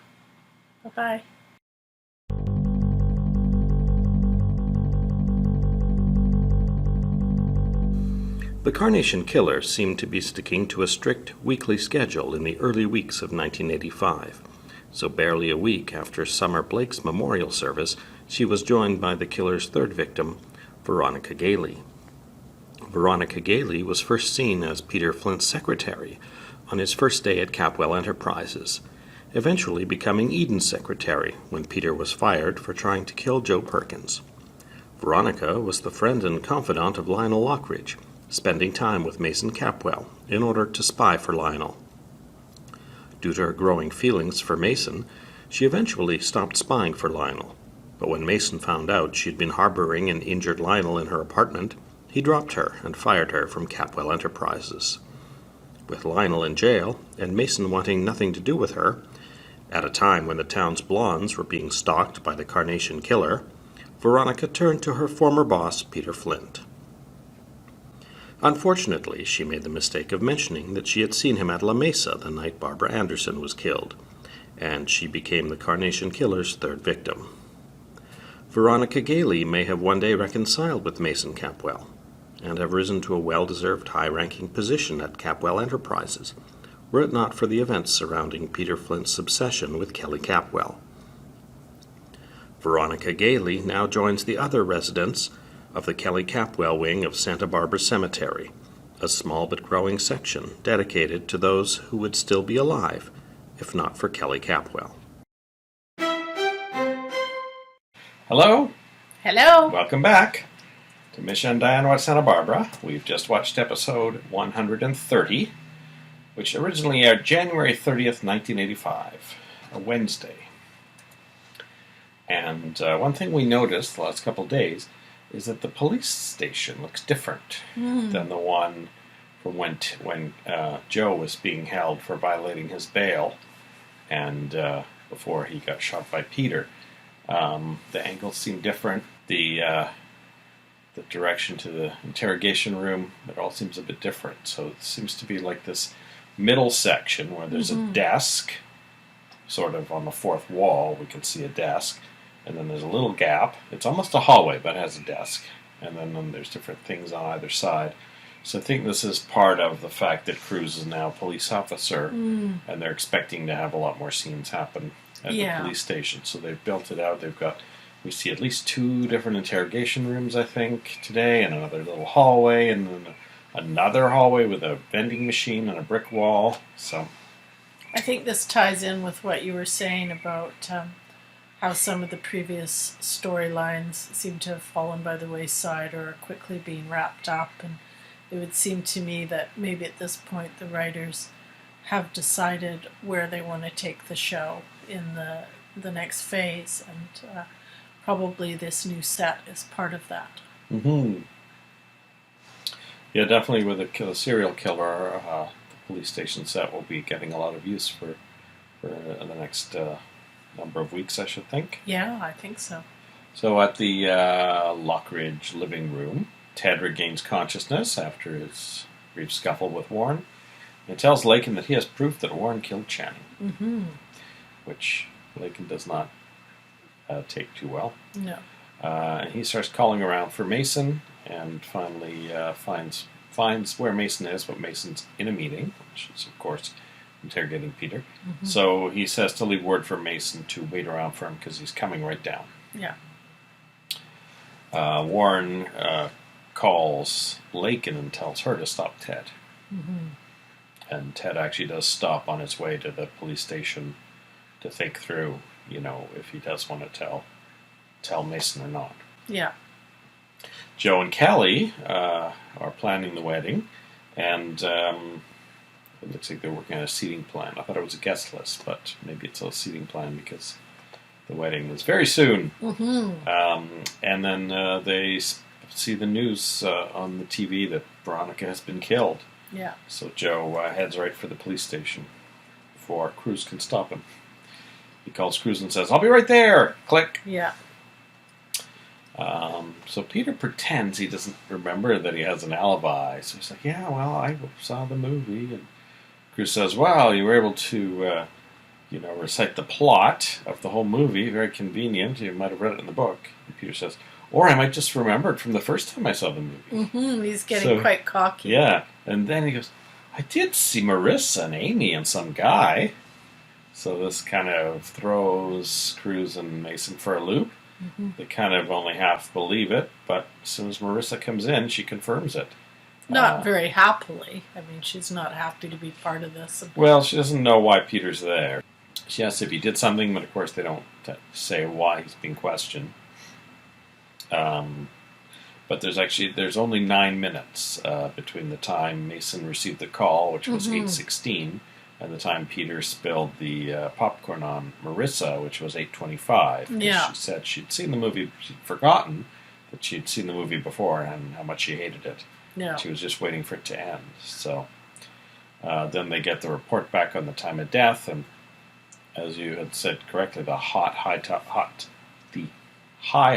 Bye-bye. The Carnation Killer seemed to be sticking to a strict weekly schedule in the early weeks of 1985. So barely a week after Summer Blake's memorial service, she was joined by the killer's third victim, Veronica Gailey. Veronica Gailey was first seen as Peter Flint's secretary on his first day at Capwell Enterprises, eventually becoming Eden's secretary when Peter was fired for trying to kill Joe Perkins. Veronica was the friend and confidant of Lionel Lockridge, spending time with Mason Capwell in order to spy for Lionel. Due to her growing feelings for Mason, she eventually stopped spying for Lionel. But when Mason found out she'd been harboring an injured Lionel in her apartment, he dropped her and fired her from Capwell Enterprises. With Lionel in jail, and Mason wanting nothing to do with her, at a time when the town's blondes were being stalked by the Carnation Killer, Veronica turned to her former boss, Peter Flint. Unfortunately, she made the mistake of mentioning that she had seen him at La Mesa the night Barbara Anderson was killed, and she became the Carnation Killer's third victim. Veronica Gailey may have one day reconciled with Mason Capwell, and have risen to a well-deserved high-ranking position at Capwell Enterprises, were it not for the events surrounding Peter Flint's obsession with Kelly Capwell. Veronica Gailey now joins the other residents of the Kelly Capwell wing of Santa Barbara Cemetery, a small but growing section dedicated to those who would still be alive if not for Kelly Capwell. Hello. Hello. Welcome back to Misha and Dianne Watch Santa Barbara. We've just watched episode 130, which originally aired January 30th, 1985, a Wednesday. And one thing we noticed the last couple of days is that the police station looks different than the one from when Joe was being held for violating his bail and before he got shot by Peter. The angles seem different. The direction to the interrogation room, it all seems a bit different. So it seems to be like this middle section where there's a desk, sort of on the fourth wall, we can see a desk, and then there's a little gap. It's almost a hallway, but it has a desk. And then there's different things on either side. So I think this is part of the fact that Cruz is now a police officer, and they're expecting to have a lot more scenes happen at the police station. So they've built it out. We see at least 2 different interrogation rooms, I think, today, and another little hallway, and then another hallway with a vending machine and a brick wall. So I think this ties in with what you were saying about how some of the previous storylines seem to have fallen by the wayside or are quickly being wrapped up. And it would seem to me that maybe at this point the writers have decided where they want to take the show in the next phase, and probably this new set is part of that. Mm-hmm. Yeah, definitely with a serial killer, the police station set will be getting a lot of use for the next number of weeks, I should think. Yeah, I think so. So at the Lockridge living room, Ted regains consciousness after his brief scuffle with Warren. He tells Lakin that he has proof that Warren killed Channing, which Lakin does not take too well. No. He starts calling around for Mason and finally finds where Mason is, but Mason's in a meeting, which is, of course, interrogating Peter. So he says to leave word for Mason to wait around for him because he's coming right down. Yeah. Warren calls Lakin and tells her to stop Ted. And Ted actually does stop on his way to the police station to think through, if he does want to tell Mason or not. Yeah. Joe and Kelly are planning the wedding, and it looks like they're working on a seating plan. I thought it was a guest list, but maybe it's a seating plan because the wedding is very soon. And then they see the news on the TV that Veronica has been killed. Yeah. So Joe heads right for the police station before Cruz can stop him. He calls Cruz and says, "I'll be right there." Click. Yeah. So Peter pretends he doesn't remember that he has an alibi. So he's like, "Yeah, well, I saw the movie." And Cruz says, "Well, you were able to, recite the plot of the whole movie. Very convenient. You might have read it in the book." And Peter says, "Or I might just remember it from the first time I saw the movie." He's getting quite cocky. Yeah. And then he goes, "I did see Marissa and Amy and some guy." So this kind of throws Cruz and Mason for a loop. They kind of only half believe it, but as soon as Marissa comes in, she confirms it. Not very happily. I mean, she's not happy to be part of this. Well, she doesn't know why Peter's there. She asks if he did something, but of course they don't say why he's being questioned. But there's only 9 minutes between the time Mason received the call, which was 8:16, and the time Peter spilled the popcorn on Marissa, which was 8:25. Yeah. She said she'd seen the movie, she'd forgotten that she'd seen the movie before and how much she hated it. Yeah. She was just waiting for it to end. So then they get the report back on the time of death, and as you had said correctly, the high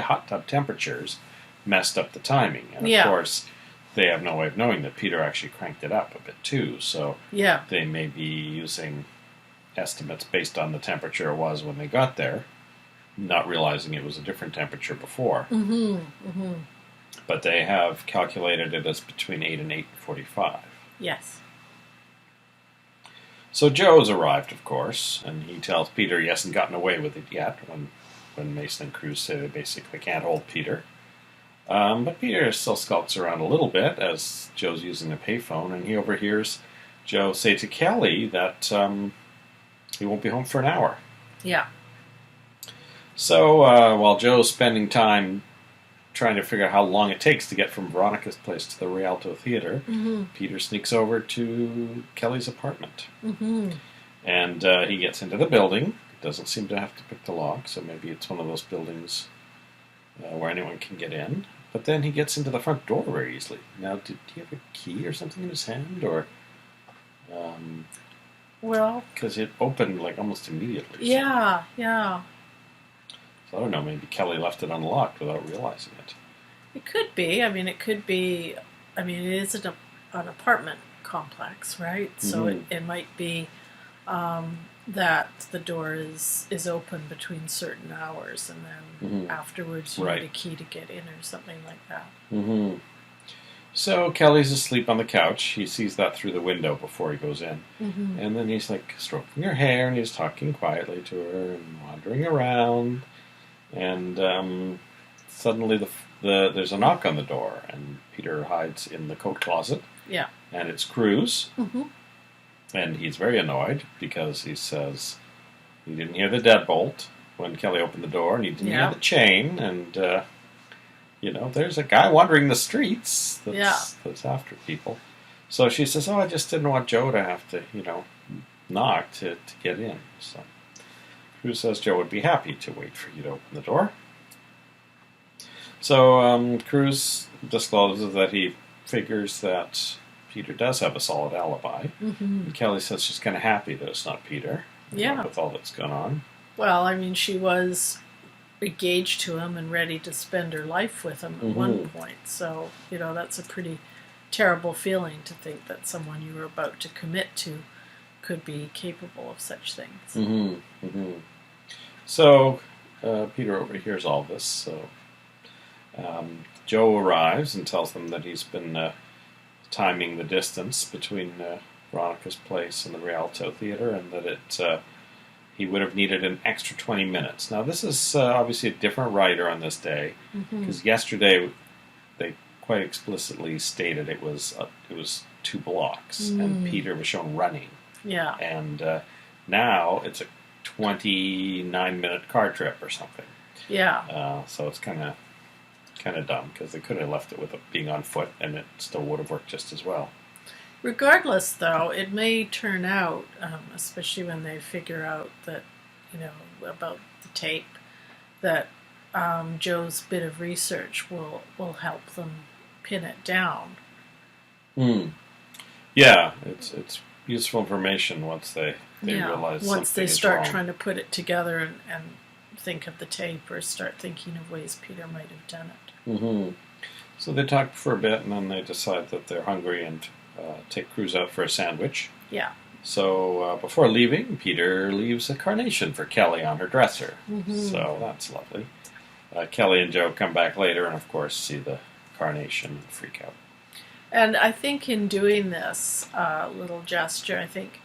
hot tub temperatures messed up the timing. And of course, they have no way of knowing that Peter actually cranked it up a bit too. So they may be using estimates based on the temperature it was when they got there, not realizing it was a different temperature before. But they have calculated it as between 8 and 8:45. Yes. So Joe has arrived, of course, and he tells Peter he hasn't gotten away with it yet when when Mason and Cruz say they basically can't hold Peter. But Peter still skulks around a little bit as Joe's using the payphone, and he overhears Joe say to Kelly that he won't be home for an hour. Yeah. So while Joe's spending time trying to figure out how long it takes to get from Veronica's place to the Rialto Theater, Peter sneaks over to Kelly's apartment. And he gets into the building. Doesn't seem to have to pick the lock, so maybe it's one of those buildings where anyone can get in. But then he gets into the front door very easily. Now, did he have a key or something in his hand, or? Well, because it opened like almost immediately. Yeah. So I don't know. Maybe Kelly left it unlocked without realizing it. It could be. I mean, it is an apartment complex, right? So it might be that the door is open between certain hours, and then afterwards you need a key to get in or something like that. So Kelly's asleep on the couch. He sees that through the window before he goes in. And then he's like stroking her hair, and he's talking quietly to her and wandering around. And suddenly there's a knock on the door, and Peter hides in the coat closet. Yeah. And it's Cruz. And he's very annoyed because he says he didn't hear the deadbolt when Kelly opened the door, and he didn't hear the chain, and there's a guy wandering the streets that's after people. So she says, I just didn't want Joe to have to, knock to get in. So Cruz says Joe would be happy to wait for you to open the door. So Cruz discloses that he figures that Peter does have a solid alibi. And Kelly says she's kind of happy that it's not Peter. With all that's gone on. Well, I mean, she was engaged to him and ready to spend her life with him at one point. So, that's a pretty terrible feeling to think that someone you were about to commit to could be capable of such things. So, Peter overhears all this. So, Joe arrives and tells them that he's been timing the distance between Veronica's place and the Rialto Theater, and that he would have needed an extra 20 minutes. Now, this is obviously a different writer on this day, because yesterday they quite explicitly stated it was 2 blocks, and Peter was shown running. Yeah. And now it's a 29-minute car trip or something. Yeah. So it's kind of dumb, because they could have left it with it being on foot, and it still would have worked just as well. Regardless, though, it may turn out, especially when they figure out that, about the tape, that Joe's bit of research will help them pin it down. Yeah, it's useful information once they realize something once they is start wrong. trying to put it together and think of the tape, or start thinking of ways Peter might have done it. So they talk for a bit, and then they decide that they're hungry and take Cruz out for a sandwich. Yeah. So before leaving, Peter leaves a carnation for Kelly on her dresser. So that's lovely. Kelly and Joe come back later and, of course, see the carnation and freak out. And I think in doing this little gesture, I think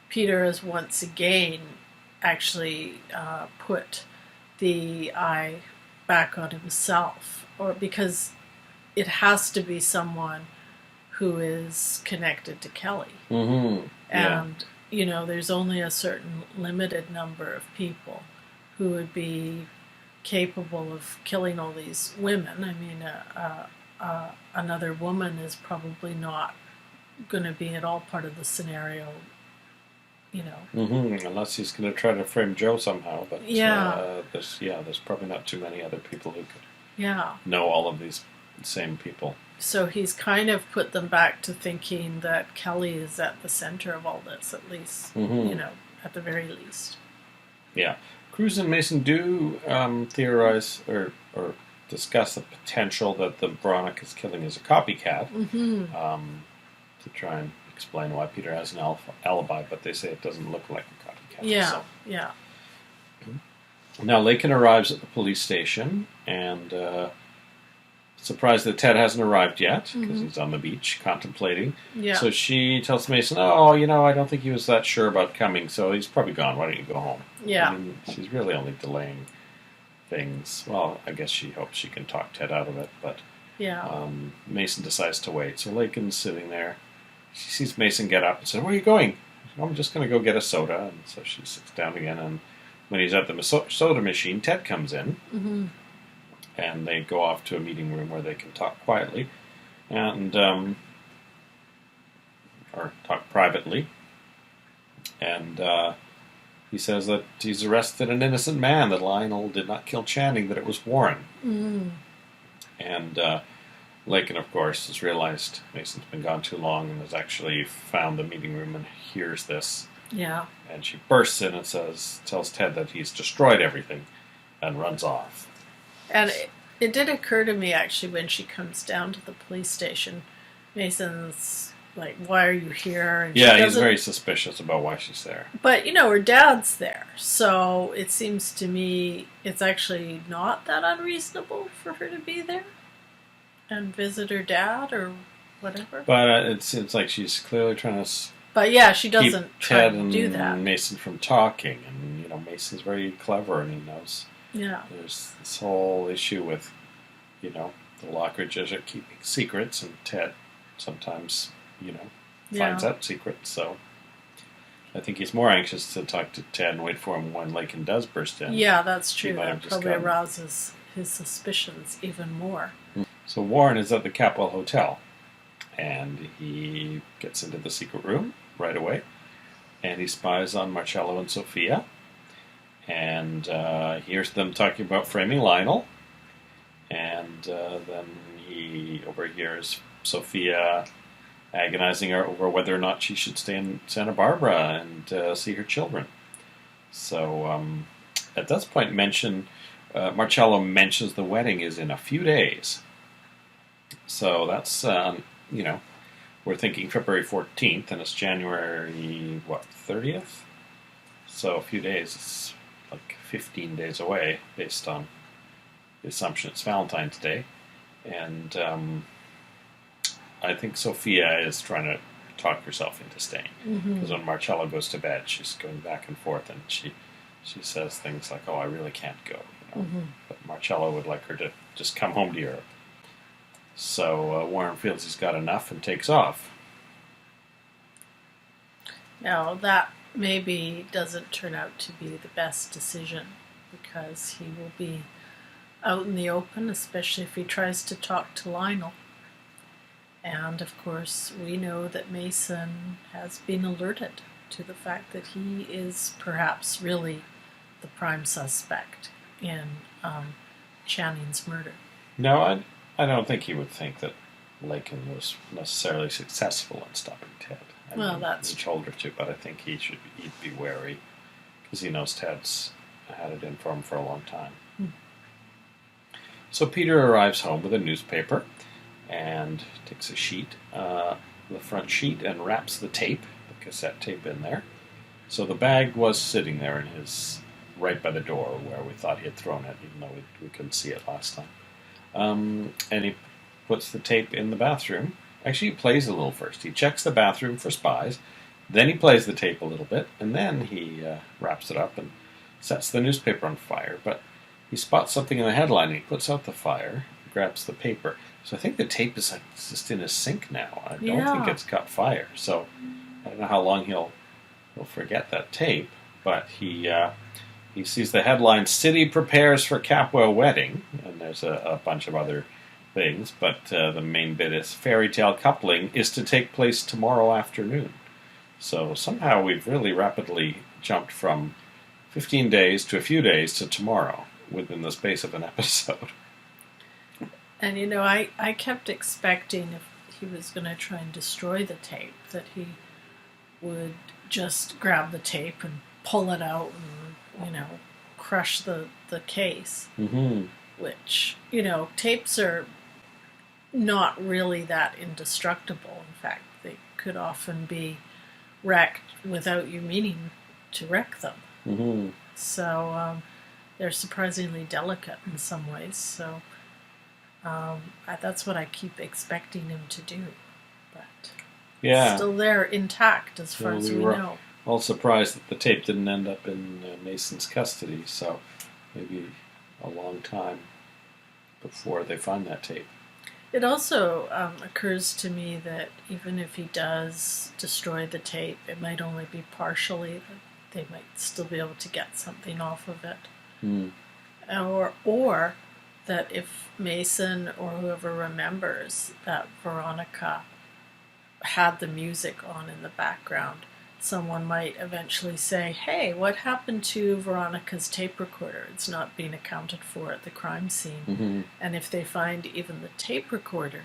Peter has once again actually put the eye back on himself, or because it has to be someone who is connected to Kelly. And, there's only a certain limited number of people who would be capable of killing all these women. I mean, another woman is probably not going to be at all part of the scenario, Unless he's going to try to frame Joe somehow. But there's probably not too many other people who could know all of these same people. So he's kind of put them back to thinking that Kelly is at the center of all this, at least, at the very least. Yeah. Cruz and Mason do theorize or discuss the potential that the Veronica's killing is a copycat to try and explain why Peter has an alibi, but they say it doesn't look like a copycat. Yeah. Now Lakin arrives at the police station and surprised that Ted hasn't arrived yet, because he's on the beach contemplating. Yeah. So she tells Mason, I don't think he was that sure about coming, so he's probably gone. Why don't you go home? Yeah. I mean, she's really only delaying things. Well, I guess she hopes she can talk Ted out of it, but Yeah. Mason decides to wait. So Lakin's sitting there. She sees Mason get up and says, "Where are you going?" "I'm just going to go get a soda." And so she sits down again. And when he's at the soda machine, Ted comes in. Mm-hmm. And they go off to a meeting room where they can talk quietly and or talk privately. And he says that he's arrested an innocent man, that Lionel did not kill Channing, that it was Warren. Mm. And Lakin, of course, has realized Mason's been gone too long and has actually found the meeting room and hears this. Yeah. And she bursts in and tells Ted that he's destroyed everything and runs off. And it did occur to me, actually, when she comes down to the police station, Mason's like, "Why are you here?" And yeah, he's very suspicious about why she's there. But, her dad's there. So it seems to me it's actually not that unreasonable for her to be there and visit her dad or whatever. But it seems like she's clearly trying to But yeah, she keep doesn't try Ted to do that. and Mason from talking. And, Mason's very clever and he knows. Yeah. There's this whole issue with, the Lockridges are keeping secrets, and Ted sometimes, finds out secrets. So I think he's more anxious to talk to Ted and wait for him when Lakin does burst in. Yeah, that's true. He might That have just probably gotten- arouses his suspicions even more. So Warren is at the Capitol Hotel, and he gets into the secret room right away, and he spies on Marcello and Sophia, and hears them talking about framing Lionel, and then he overhears Sophia agonizing over whether or not she should stay in Santa Barbara and see her children. So at this point, Marcello mentions the wedding is in a few days. So that's, we're thinking February 14th, and it's January, 30th? So a few days, it's like 15 days away, based on the assumption it's Valentine's Day. And I think Sophia is trying to talk herself into staying. Because when Marcello goes to bed, she's going back and forth, and she says things like, "Oh, I really can't go." But Marcello would like her to just come home to Europe. So Warren feels he's got enough and takes off. Now, that maybe doesn't turn out to be the best decision, because he will be out in the open, especially if he tries to talk to Lionel. And, of course, we know that Mason has been alerted to the fact that he is perhaps really the prime suspect in Channing's murder. No, I don't think he would think that Lakin was necessarily successful in stopping Ted. That's he told her to, but I think he'd be wary, because he knows Ted's had it in for him for a long time. So Peter arrives home with a newspaper and takes a sheet, the front sheet, and wraps the tape, the cassette tape, in there. So the bag was sitting there in right by the door where we thought he had thrown it, even though we couldn't see it last time. And he puts the tape in the bathroom. Actually, he plays a little first. He checks the bathroom for spies, then he plays the tape a little bit, and then he wraps it up and sets the newspaper on fire. But he spots something in the headline, and he puts out the fire, grabs the paper. So I think the tape is just in his sink now. I don't think it's caught fire. So I don't know how long he'll forget that tape, but he sees the headline, "City Prepares for Capwell Wedding," and there's a bunch of other things, but the main bit is, "Fairy tale coupling is to take place tomorrow afternoon." So somehow we've really rapidly jumped from 15 days to a few days to tomorrow within the space of an episode. And I kept expecting, if he was going to try and destroy the tape, that he would just grab the tape and pull it out and, crush the case. Which, tapes are not really that indestructible. In fact, they could often be wrecked without you meaning to wreck them. So they're surprisingly delicate in some ways. So that's what I keep expecting him to do. But still there intact as far as we know. All surprised that the tape didn't end up in Mason's custody, so maybe a long time before they find that tape. It also occurs to me that even if he does destroy the tape, it might only be partially, that they might still be able to get something off of it. Mm. Or that if Mason or whoever remembers that Veronica had the music on in the background, someone might eventually say, hey, what happened to Veronica's tape recorder? It's not being accounted for at the crime scene. Mm-hmm. And if they find even the tape recorder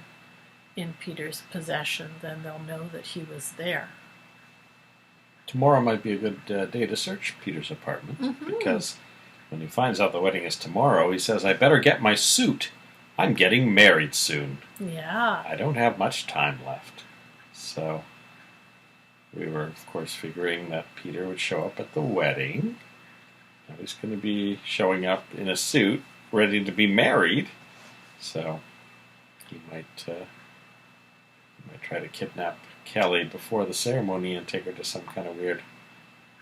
in Peter's possession, then they'll know that he was there. Tomorrow might be a good day to search Peter's apartment, because when he finds out the wedding is tomorrow, he says, I better get my suit. I'm getting married soon. Yeah. I don't have much time left. So we were, of course, figuring that Peter would show up at the wedding. Now he's going to be showing up in a suit, ready to be married. So he might try to kidnap Kelly before the ceremony and take her to some kind of weird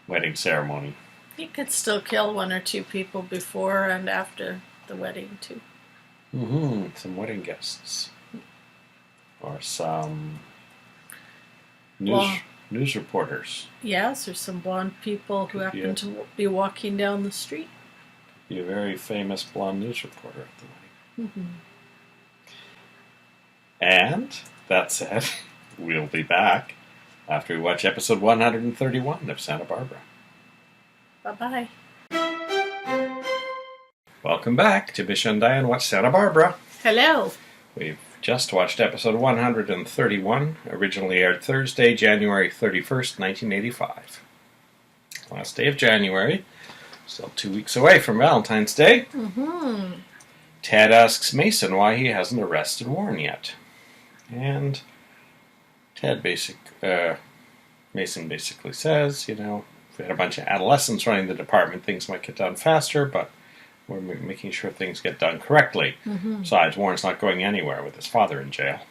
wedding ceremony. He could still kill one or two people before and after the wedding, too. Some wedding guests. Or some news reporters. Yes, or some blonde people who Could be happen to be walking down the street. Be a very famous blonde news reporter at the wedding. And that said, we'll be back after we watch episode 131 of Santa Barbara. Bye-bye. Welcome back to Misha Dianne Watch Santa Barbara. Hello. We've just watched episode 131, originally aired Thursday, January 31st, 1985. Last day of January, still 2 weeks away from Valentine's Day. Ted asks Mason why he hasn't arrested Warren yet. And Mason basically says, if we had a bunch of adolescents running the department, things might get done faster, but we're making sure things get done correctly. Besides, Warren's not going anywhere with his father in jail.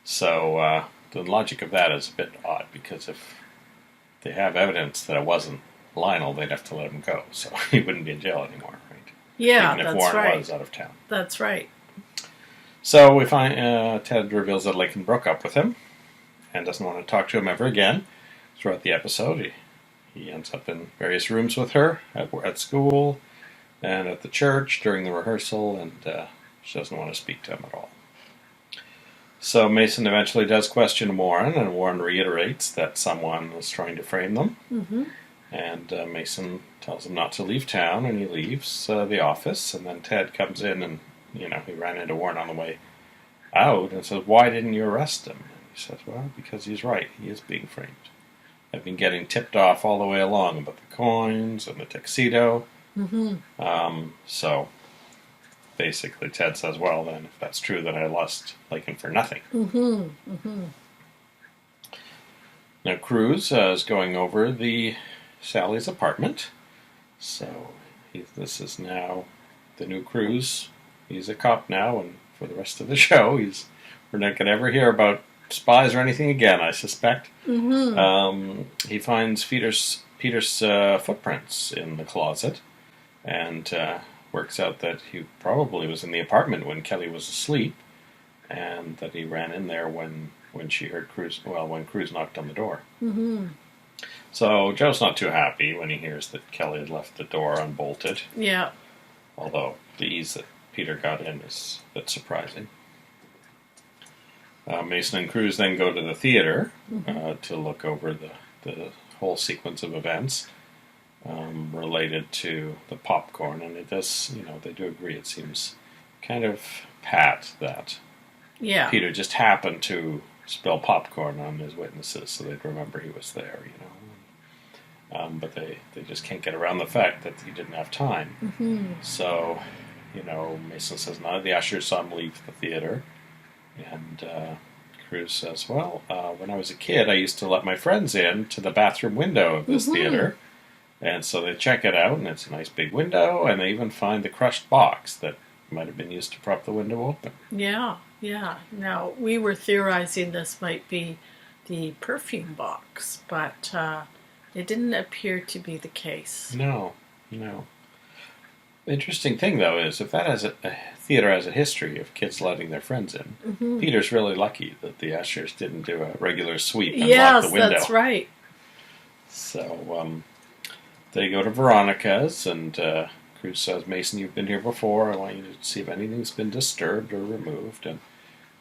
So the logic of that is a bit odd, because if they have evidence that it wasn't Lionel, they'd have to let him go, so he wouldn't be in jail anymore, right? Yeah, even if that's Warren right. was out of town. That's right. So we find Ted reveals that Lakin broke up with him and doesn't want to talk to him ever again. Throughout the episode, he ends up in various rooms with her at school and at the church during the rehearsal, and she doesn't want to speak to him at all. So Mason eventually does question Warren, and Warren reiterates that someone is trying to frame them. And Mason tells him not to leave town, and he leaves the office, and then Ted comes in and he ran into Warren on the way out and says, why didn't you arrest him? And he says, well, because he's right. He is being framed. I've been getting tipped off all the way along about the coins and the tuxedo. So basically Ted says, well, then if that's true, then I lost Lakin for nothing. Now Cruz is going over Sally's apartment. So this is now the new Cruz. He's a cop now, and for the rest of the show, we're not going to ever hear about spies or anything again, I suspect. He finds Peter's footprints in the closet, and works out that he probably was in the apartment when Kelly was asleep, and that he ran in there when she heard when Cruz knocked on the door. So Joe's not too happy when he hears that Kelly had left the door unbolted. Yeah. Although the ease that Peter got in is a bit surprising. Mason and Cruz then go to the theater to look over the whole sequence of events related to the popcorn, and it does, they do agree. It seems kind of pat that Peter just happened to spill popcorn on his witnesses so they'd remember he was there, but they just can't get around the fact that he didn't have time. So, Mason says none of the ushers saw him leave the theater, and Cruz says, well, when I was a kid, I used to let my friends in to the bathroom window of this theater, and so they check it out, and it's a nice big window, and they even find the crushed box that might have been used to prop the window open. Yeah. Now, we were theorizing this might be the perfume box, but it didn't appear to be the case. No. Interesting thing, though, is if that has a theater has a history of kids letting their friends in, Peter's really lucky that the ushers didn't do a regular sweep and lock the window. Yes, that's right. So they go to Veronica's, and Cruz says, Mason, you've been here before. I want you to see if anything's been disturbed or removed. And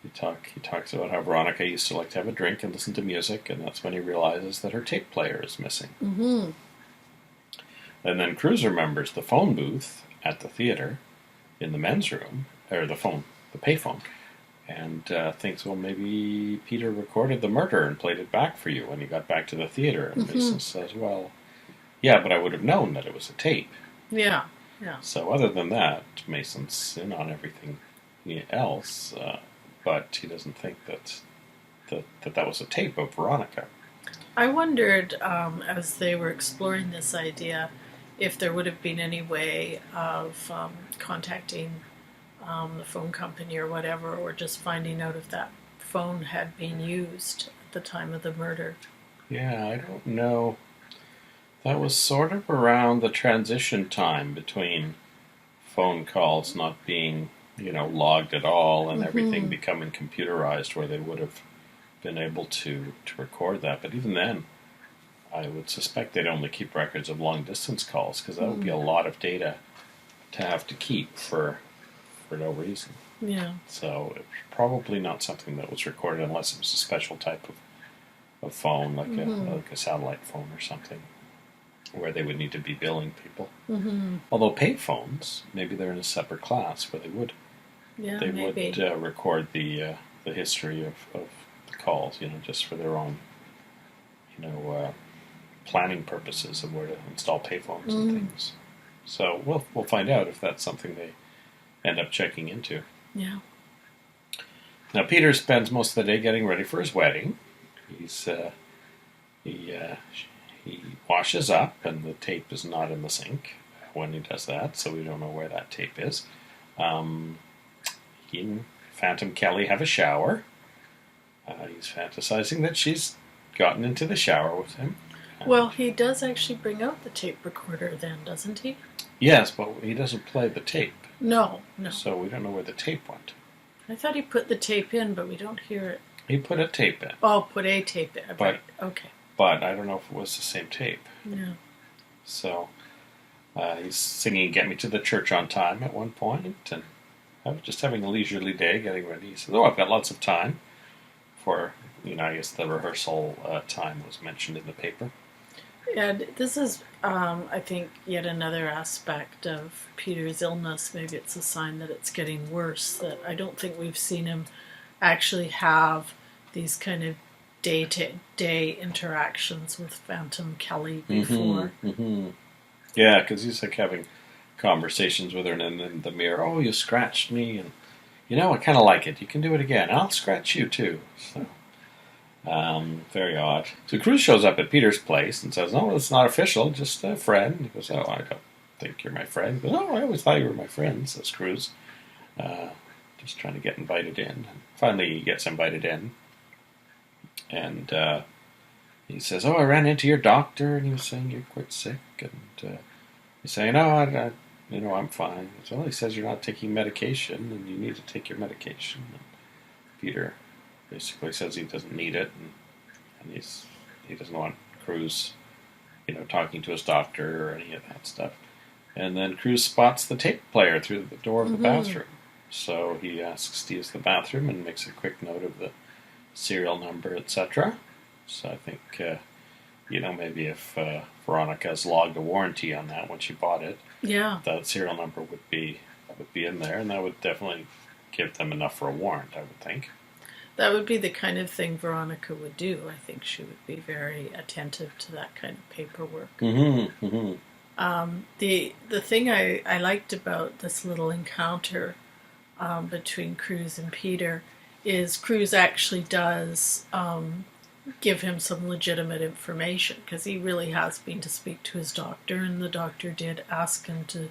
he talks about how Veronica used to like to have a drink and listen to music, and that's when he realizes that her tape player is missing. Mm-hmm. And then Cruz remembers the phone booth at the theater in the men's room, or the payphone, and thinks, well, maybe Peter recorded the murder and played it back for you when he got back to the theater. And Mason says, well, yeah, but I would have known that it was a tape. Yeah. So other than that, Mason's in on everything else, but he doesn't think that was a tape of Veronica. I wondered, as they were exploring this idea, if there would have been any way of contacting the phone company or whatever, or just finding out if that phone had been used at the time of the murder. Yeah, I don't know. That was sort of around the transition time between phone calls not being, logged at all and everything becoming computerized, where they would have been able to record that. But even then, I would suspect they'd only keep records of long-distance calls, because that would be a lot of data to have to keep for no reason. Yeah. So it's probably not something that was recorded unless it was a special type of phone, like a satellite phone or something, where they would need to be billing people. Although payphones, maybe they're in a separate class where they would record the history of the calls, just for their own, planning purposes of where to install payphones and things. So we'll find out if that's something they end up checking into. Yeah. Now Peter spends most of the day getting ready for his wedding. He washes up, and the tape is not in the sink when he does that, so we don't know where that tape is. He and Phantom Kelly have a shower. He's fantasizing that she's gotten into the shower with him. Well, he does actually bring out the tape recorder then, doesn't he? Yes, but he doesn't play the tape. No. So we don't know where the tape went. I thought he put the tape in, but we don't hear it. He put a tape in. Oh, put a tape in. Right. Okay. But I don't know if it was the same tape. Yeah. So he's singing Get Me to the Church on Time at one point, and I was just having a leisurely day getting ready. He says, I've got lots of time for, I guess the rehearsal time was mentioned in the paper. And this is, I think, yet another aspect of Peter's illness. Maybe it's a sign that it's getting worse, that I don't think we've seen him actually have these kind of day-to-day interactions with Phantom Kelly before. Yeah, because he's like having conversations with her, and then in the mirror, oh, you scratched me, and I kind of like it. You can do it again. I'll scratch you too. So, very odd. So Cruz shows up at Peter's place and says, "No, it's not official, just a friend." He goes, "Oh, I don't think you're my friend." He goes, "Oh, I always thought you were my friend," says Cruz. Just trying to get invited in. And finally, he gets invited in. And he says, "Oh, I ran into your doctor, and he was saying you're quite sick." And he's saying, "Oh, I'm fine." He says, "Well, he says you're not taking medication, and you need to take your medication." And Peter basically says he doesn't need it, and he doesn't want Cruz, talking to his doctor or any of that stuff. And then Cruz spots the tape player through the door of the bathroom. So he asks to use the bathroom and makes a quick note of the serial number, etc. So I think, maybe if Veronica's logged a warranty on that when she bought it, that serial number would be in there, and that would definitely give them enough for a warrant, I would think. That would be the kind of thing Veronica would do. I think she would be very attentive to that kind of paperwork. The thing I liked about this little encounter between Cruz and Peter is Cruz actually does give him some legitimate information, because he really has been to speak to his doctor, and the doctor did ask him to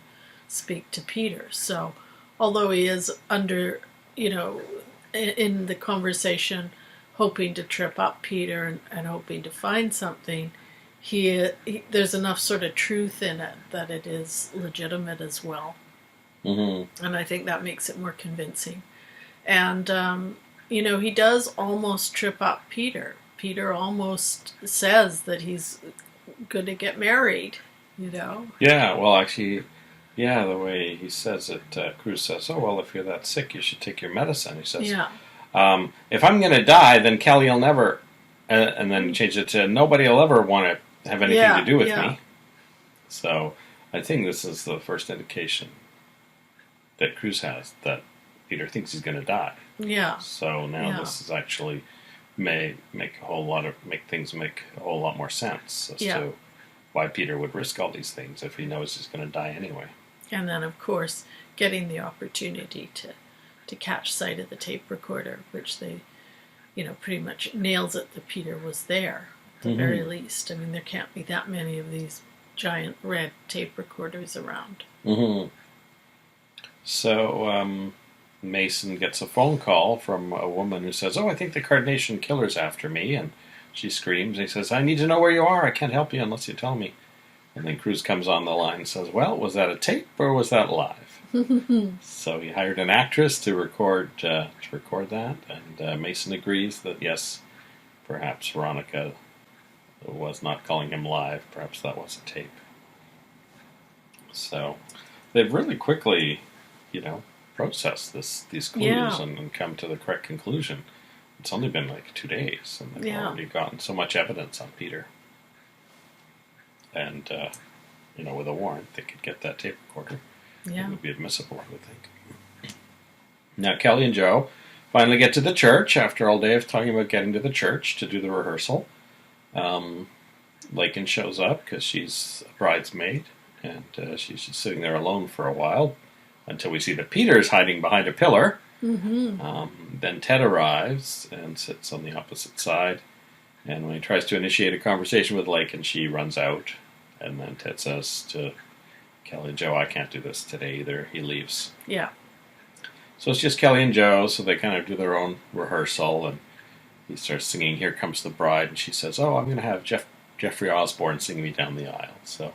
speak to Peter. So although he is under, in the conversation hoping to trip up Peter and hoping to find something, he there's enough sort of truth in it that it is legitimate as well. Mm-hmm. And I think that makes it more convincing. And, he does almost trip up Peter. Peter almost says that he's going to get married. Yeah, well, actually, yeah, the way he says it, Cruz says, "Oh, well, if you're that sick, you should take your medicine." He says, Yeah. "If I'm going to die, then Kelly will never," and then change it to, "Nobody will ever want to have anything to do with me." So I think this is the first indication that Cruz has that Peter thinks he's going to die. Yeah. So now this is actually make a whole lot more sense as to why Peter would risk all these things if he knows he's going to die anyway. And then, of course, getting the opportunity to catch sight of the tape recorder, which they, pretty much nails it that Peter was there, at the very least. I mean, there can't be that many of these giant red tape recorders around. Mm-hmm. So Mason gets a phone call from a woman who says, "Oh, I think the Carnation Killer's after me," and she screams. He says, "I need to know where you are. I can't help you unless you tell me." And then Cruz comes on the line and says, "Well, was that a tape or was that live?" So he hired an actress to record that, and Mason agrees that yes, perhaps Veronica was not calling him live. Perhaps that was a tape. So they've really quickly, processed these clues and come to the correct conclusion. It's only been like 2 days, and they've already gotten so much evidence on Peter. And, with a warrant, they could get that tape recorder. Yeah. It would be admissible, I would think. Now, Kelly and Joe finally get to the church after all day of talking about getting to the church to do the rehearsal. Lakin shows up because she's a bridesmaid, and she's just sitting there alone for a while until we see that Peter's hiding behind a pillar. Mm-hmm. Then Ted arrives and sits on the opposite side. And when he tries to initiate a conversation with Lakin, she runs out. And then Ted says to Kelly and Joe, "I can't do this today either." He leaves. Yeah. So it's just Kelly and Joe, so they kind of do their own rehearsal. And he starts singing "Here Comes the Bride," and she says, "Oh, I'm going to have Jeffrey Osborne sing me down the aisle." So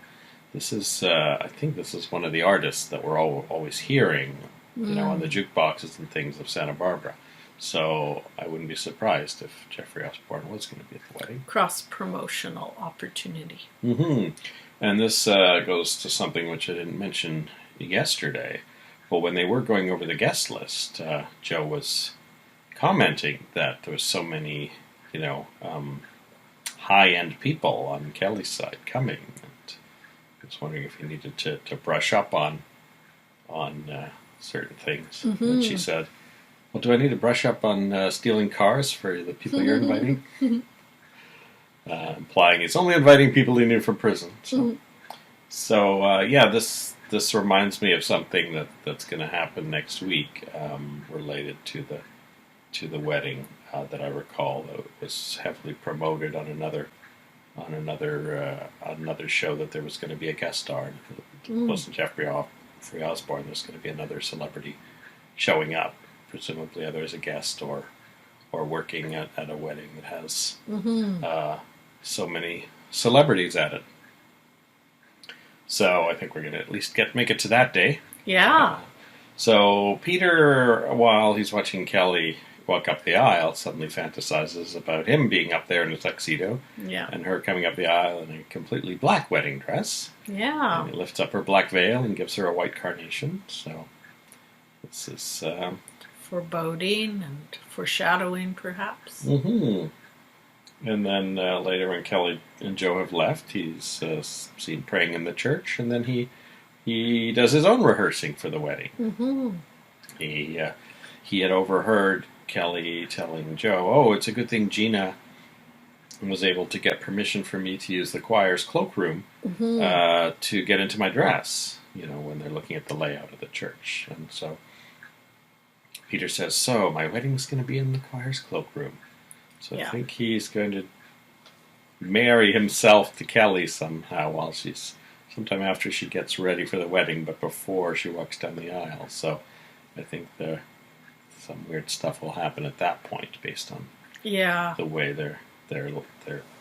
this is, I think this is one of the artists that we're always hearing, on the jukeboxes and things of Santa Barbara. So I wouldn't be surprised if Jeffrey Osborne was going to be at the wedding. Cross-promotional opportunity. Mm-hmm. And this goes to something which I didn't mention yesterday. But when they were going over the guest list, Joe was commenting that there was so many, high-end people on Kelly's side coming. And I was wondering if he needed to brush up on certain things. Mm-hmm. And she said, "Well, do I need to brush up on stealing cars for the people you're inviting?" Implying he's only inviting people he knew from prison. So, this reminds me of something that's going to happen next week, related to the wedding that I recall that was heavily promoted on another show that there was going to be a guest star. It wasn't Jeffrey Osborne. There's going to be another celebrity showing up, presumably either as a guest or working at a wedding that has so many celebrities at it. So I think we're going to at least make it to that day. Yeah. So Peter, while he's watching Kelly walk up the aisle, suddenly fantasizes about him being up there in a tuxedo. Yeah. And her coming up the aisle in a completely black wedding dress. Yeah. And he lifts up her black veil and gives her a white carnation. So this is foreboding and foreshadowing, perhaps. Mm-hmm. And then later, when Kelly and Joe have left, he's seen praying in the church, and then he does his own rehearsing for the wedding. Mm-hmm. He had overheard Kelly telling Joe, "Oh, it's a good thing Gina was able to get permission for me to use the choir's cloakroom to get into my dress." When they're looking at the layout of the church, and so Peter says, "So my wedding's going to be in the choir's cloakroom." So I think he's going to marry himself to Kelly somehow sometime after she gets ready for the wedding, but before she walks down the aisle. So I think some weird stuff will happen at that point based on the way they're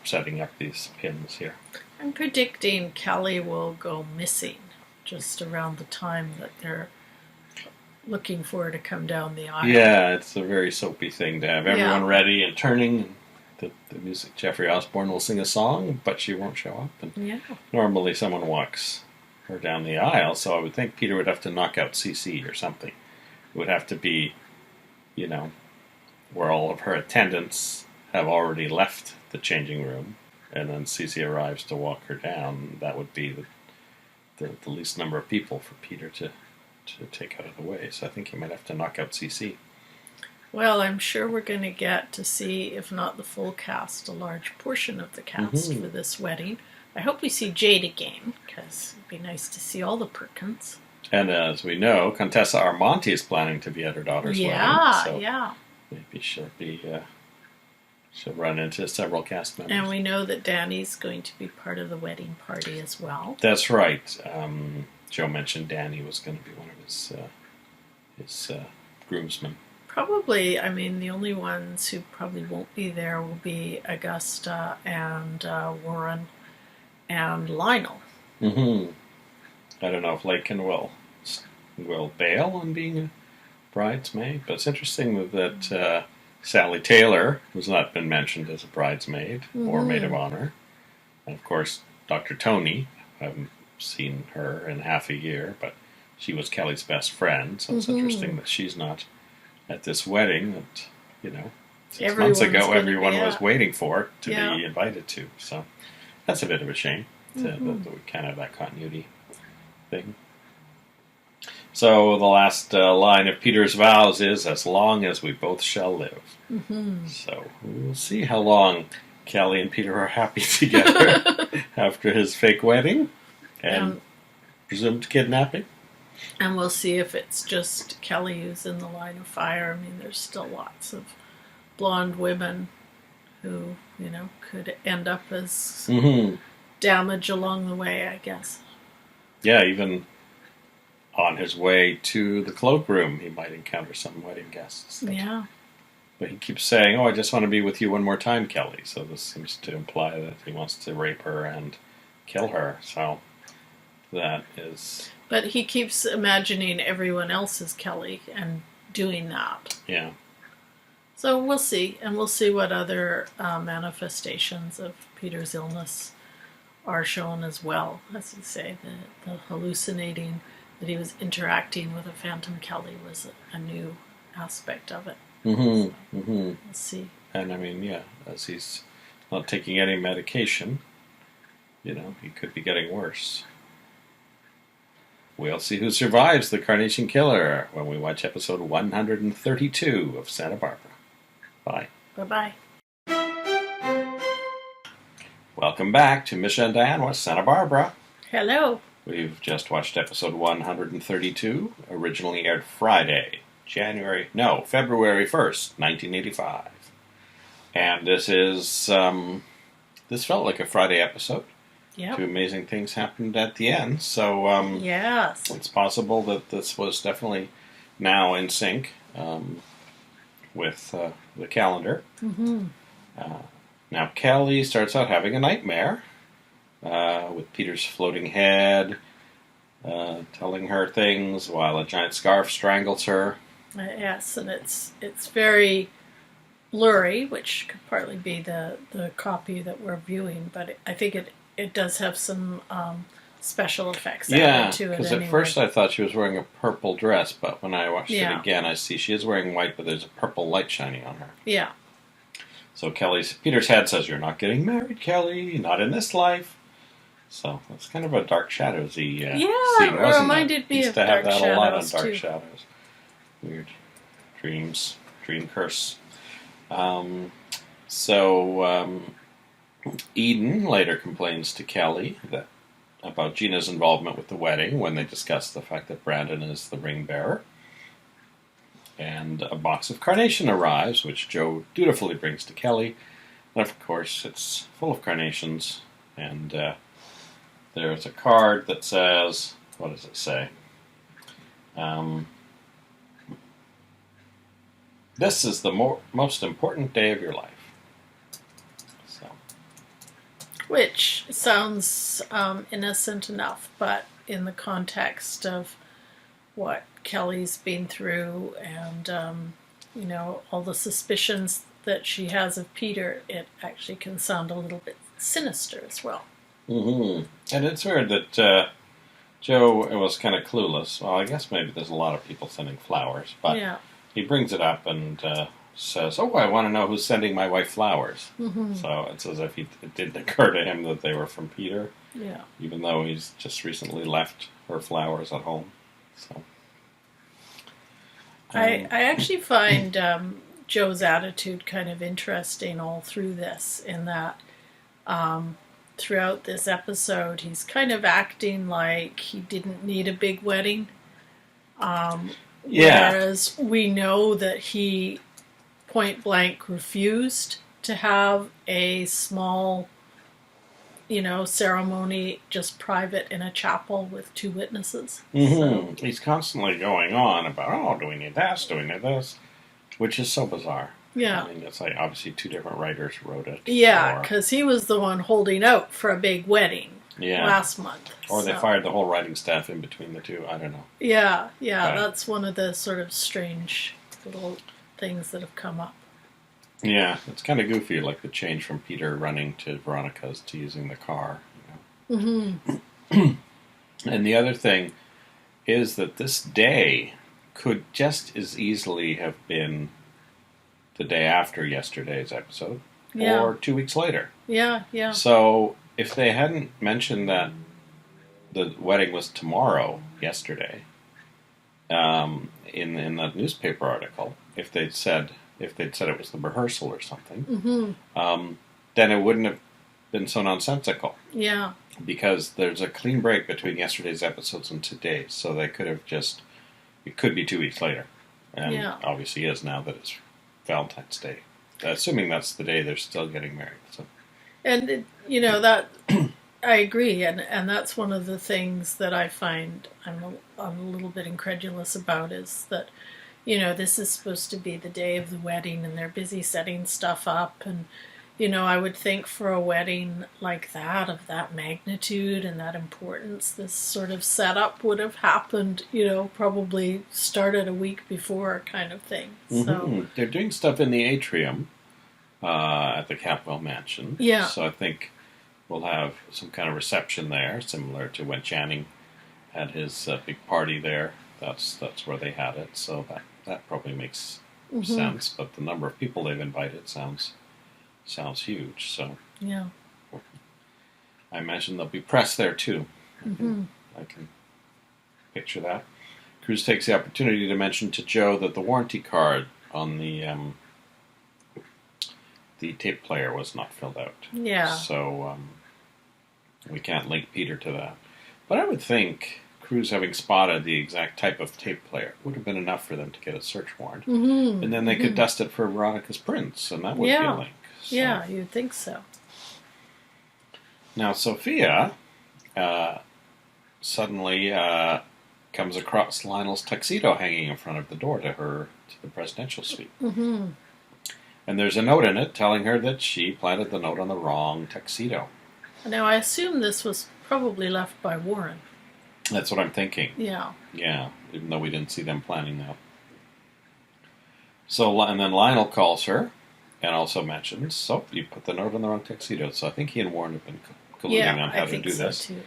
setting up these pins here. I'm predicting Kelly will go missing just around the time that they're looking for her to come down the aisle. Yeah, it's a very soapy thing to have everyone Yeah. ready and turning. The music, Jeffrey Osborne will sing a song, but she won't show up. And Yeah. normally someone walks her down the aisle, so I would think Peter would have to knock out CC or something. It would have to be, you know, where all of her attendants have already left the changing room, and then CC arrives to walk her down. That would be the least number of people for Peter to take out of the way. So I think he might have to knock out CC. Well, I'm sure we're going to get to see, if not the full cast, a large portion of the cast for this wedding. I hope we see Jade again, because it'd be nice to see all the Perkins. And as we know, Contessa Armonti is planning to be at her daughter's wedding. So yeah. maybe she'll run into several cast members. And we know that Danny's going to be part of the wedding party as well. That's right. Joe mentioned Danny was going to be one of his groomsmen. Probably, I mean, the only ones who probably won't be there will be Augusta and Warren and Lionel. I don't know if Lakin will bail on being a bridesmaid, but it's interesting that Sally Taylor has not been mentioned as a bridesmaid or maid of honor. And of course, Dr. Tony, I haven't seen her in half a year, but she was Kelly's best friend, so it's interesting that she's not at this wedding that, 6 months ago everyone was waiting for to be invited to. So that's a bit of a shame that we can't have that continuity thing. So the last line of Peter's vows is, "As long as we both shall live." So we'll see how long Kelly and Peter are happy together after his fake wedding and presumed kidnapping. And we'll see if it's just Kelly who's in the line of fire. I mean, there's still lots of blonde women who, could end up as damage along the way, I guess. Yeah, even on his way to the cloakroom, he might encounter some wedding guests. But he keeps saying, "Oh, I just want to be with you one more time, Kelly." So this seems to imply that he wants to rape her and kill her. So that is... But he keeps imagining everyone else is Kelly and doing that. Yeah. So we'll see. And we'll see what other manifestations of Peter's illness are shown as well. As you say, the hallucinating, that he was interacting with a phantom Kelly was a new aspect of it. So we'll see. And I mean, as he's not taking any medication, he could be getting worse. We'll see who survives the Carnation Killer when we watch episode 132 of Santa Barbara. Bye. Bye-bye. Welcome back to Misha Dianne with Santa Barbara. Hello. We've just watched episode 132, originally aired Friday, February 1st, 1985. And this felt like a Friday episode. Yep. 2 amazing things happened at the end, so yes, it's possible that this was definitely now in sync with the calendar. Now Kelly starts out having a nightmare with Peter's floating head telling her things while a giant scarf strangles her. Yes, and it's very blurry, which could partly be the copy that we're viewing, but I think it does have some special effects added to it. Because anyway. at first I thought she was wearing a purple dress, but when I watched it again, I see she is wearing white, but there's a purple light shining on her. Yeah. So Peter's head says, "You're not getting married, Kelly. Not in this life." So that's kind of a Dark Shadows-y scene, wasn't it reminded me of Dark Used to have that a lot on Shadows, Dark too. Shadows. Weird dreams, dream curse. Eden later complains to Kelly about Gina's involvement with the wedding when they discuss the fact that Brandon is the ring bearer. And a box of carnation arrives, which Joe dutifully brings to Kelly. And of course, it's full of carnations. And there's a card that says, what does it say? This is the most important day of your life. So, Which sounds innocent enough, but in the context of what Kelly's been through, and all the suspicions that she has of Peter, it actually can sound a little bit sinister as well. Mm-hmm. And it's weird that Joe was kind of clueless. Well, I guess maybe there's a lot of people sending flowers, but he brings it up and says, "Oh, I want to know who's sending my wife flowers." Mm-hmm. So it's as if it didn't occur to him that they were from Peter. Yeah. Even though he's just recently left her flowers at home. So I actually find Joe's attitude kind of interesting all through this, in that throughout this episode he's kind of acting like he didn't need a big wedding. Whereas we know that he point blank refused to have a small ceremony, just private in a chapel with 2 witnesses. Mm-hmm. So. He's constantly going on about, do we need this, which is so bizarre. Yeah. I mean, it's like obviously 2 different writers wrote it. Yeah, because he was the one holding out for a big wedding last month. Or they fired the whole writing staff in between the 2, I don't know. Yeah, that's one of the sort of strange little things that have come up. Yeah, it's kind of goofy, like the change from Peter running to Veronica's to using the car. Mm-hmm. And the other thing is that this day could just as easily have been the day after yesterday's episode, or 2 weeks later. Yeah. So if they hadn't mentioned that the wedding was tomorrow, yesterday, in that newspaper article, if they'd said it was the rehearsal or something, then it wouldn't have been so nonsensical. Yeah. Because there's a clean break between yesterday's episodes and today's, so they could have it could be 2 weeks later. And obviously is now that it's Valentine's Day. Assuming that's the day they're still getting married. So. And, that, I agree, and that's one of the things that I find I'm a little bit incredulous about, is that this is supposed to be the day of the wedding, and they're busy setting stuff up. And, I would think for a wedding like that, of that magnitude and that importance, this sort of setup would have happened, probably started a week before, kind of thing. Mm-hmm. So they're doing stuff in the atrium at the Capwell Mansion. Yeah. So I think we'll have some kind of reception there, similar to when Channing had his big party there. That's where they had it. So that probably makes sense, but the number of people they've invited sounds huge. So yeah, I imagine there'll be press there too. Mm-hmm. I can picture that. Cruz takes the opportunity to mention to Joe that the warranty card on the tape player was not filled out. Yeah. So we can't link Peter to that. But I would think Cruz, having spotted the exact type of tape player, would have been enough for them to get a search warrant. Mm-hmm. And then they could dust it for Veronica's prints, and that would be a link. So. Yeah, you'd think so. Now, Sophia suddenly comes across Lionel's tuxedo hanging in front of the door to the presidential suite. Mm-hmm. And there's a note in it telling her that she planted the note on the wrong tuxedo. Now, I assume this was probably left by Warren. That's what I'm thinking. Yeah. Yeah, even though we didn't see them planning that. So, and then Lionel calls her and also mentions, so you put the note on the wrong tuxedo. So I think he and Warren have been colluding on how to do this. Too.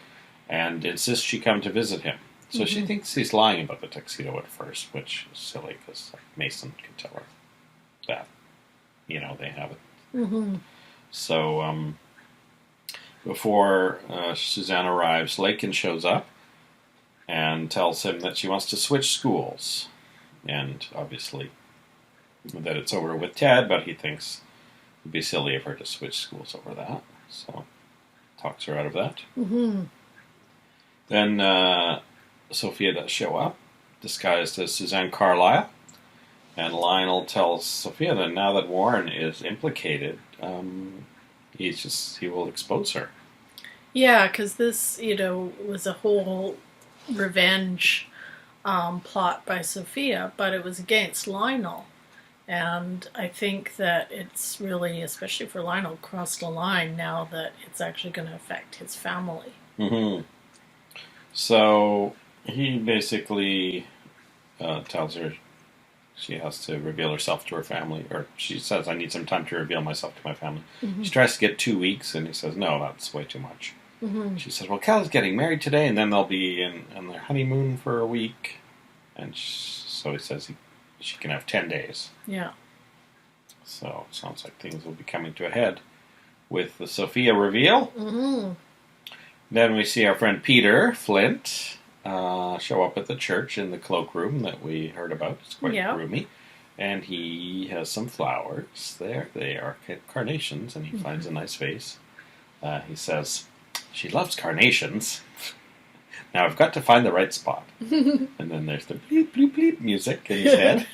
And insists she come to visit him. So she thinks he's lying about the tuxedo at first, which is silly because Mason can tell her that, they have it. Mm-hmm. So before Suzanne arrives, Lakin shows up and tells him that she wants to switch schools. And obviously that it's over with Ted, but he thinks it'd be silly of her to switch schools over that. So talks her out of that. Mm-hmm. Then Sophia does show up, disguised as Suzanne Carlyle. And Lionel tells Sophia that now that Warren is implicated, he will expose her. Yeah, because this, was a whole revenge plot by Sophia, but it was against Lionel. And I think that it's really, especially for Lionel, crossed a line now that it's actually going to affect his family. Mm-hmm. So he basically tells her she has to reveal herself to her family, or she says, I need some time to reveal myself to my family. Mm-hmm. She tries to get 2 weeks, and he says, no, that's way too much. Mm-hmm. She says, well, Kelly's getting married today, and then they'll be in their honeymoon for a week. And so he says she can have 10 days. Yeah. So it sounds like things will be coming to a head with the Sophia reveal. Mm-hmm. Then we see our friend Peter Flint show up at the church in the cloakroom that we heard about. It's quite roomy. And he has some flowers there. They are carnations, and he finds a nice vase. He says, she loves carnations. Now I've got to find the right spot. And then there's the bleep, bleep, bleep music in his head.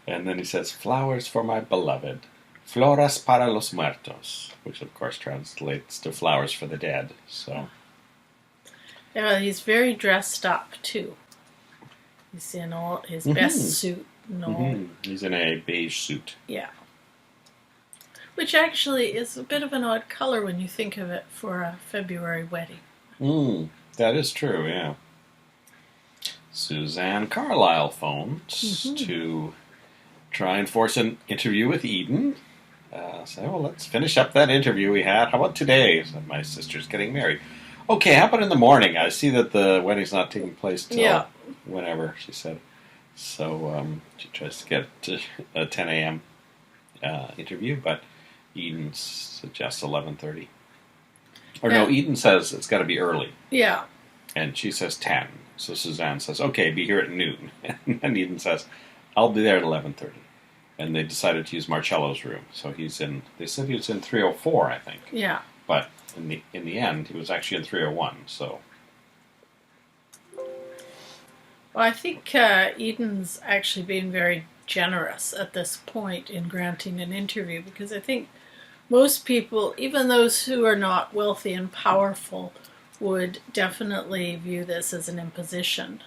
And then he says, flowers for my beloved. Flores para los muertos. Which, of course, translates to flowers for the dead. So, yeah, he's very dressed up, too. He's in all his best suit. He's in a beige suit. Yeah. Which actually is a bit of an odd color when you think of it for a February wedding. That is true, yeah. Suzanne Carlyle phones to try and force an interview with Eden. So, well, let's finish up that interview we had. How about today? So my sister's getting married. Okay, how about in the morning? I see that the wedding's not taking place till whenever, she said. So she tries to get to a 10 a.m. Interview, but Eden suggests 11:30. Or no, Eden says it's got to be early. Yeah. And she says 10. So Suzanne says, okay, be here at noon. And Eden says, I'll be there at 11:30. And they decided to use Marcello's room. So they said he was in 304, I think. Yeah. But in the end, he was actually in 301, so. Well, I think Eden's actually being very generous at this point in granting an interview, because I think most people, even those who are not wealthy and powerful, would definitely view this as an imposition,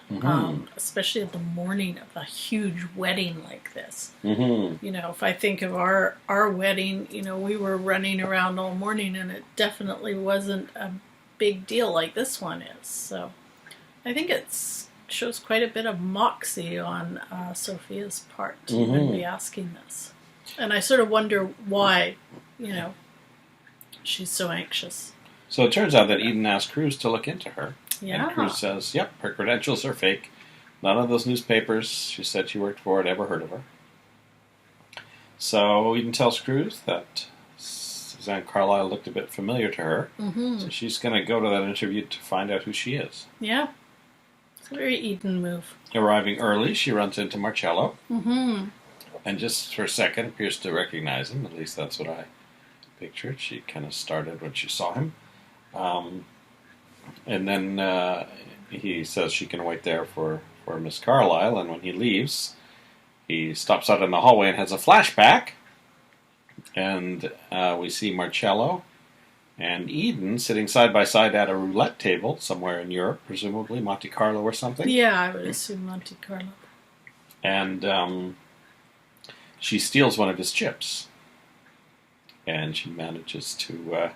especially at the morning of a huge wedding like this. Mm-hmm. You know, if I think of our wedding, you know, we were running around all morning, and it definitely wasn't a big deal like this one is. So I think it shows quite a bit of moxie on Sophia's part to even be asking this. And I sort of wonder why, you know, she's so anxious. So it turns out that Eden asked Cruz to look into her. Yeah. And Cruz says, yep, her credentials are fake. None of those newspapers she said she worked for had ever heard of her. So Eden tells Cruz that Suzanne Carlyle looked a bit familiar to her. Mm-hmm. So she's going to go to that interview to find out who she is. Yeah. It's a very Eden move. Arriving early, she runs into Marcello. Mm-hmm. And just for a second appears to recognize him. At least that's what I pictured. She kind of started when she saw him. And then he says she can wait there for Miss Carlyle, and when he leaves, he stops out in the hallway and has a flashback, and we see Marcello and Eden sitting side by side at a roulette table somewhere in Europe, presumably Monte Carlo or something. Yeah, I would assume Monte Carlo. And she steals one of his chips, and she manages to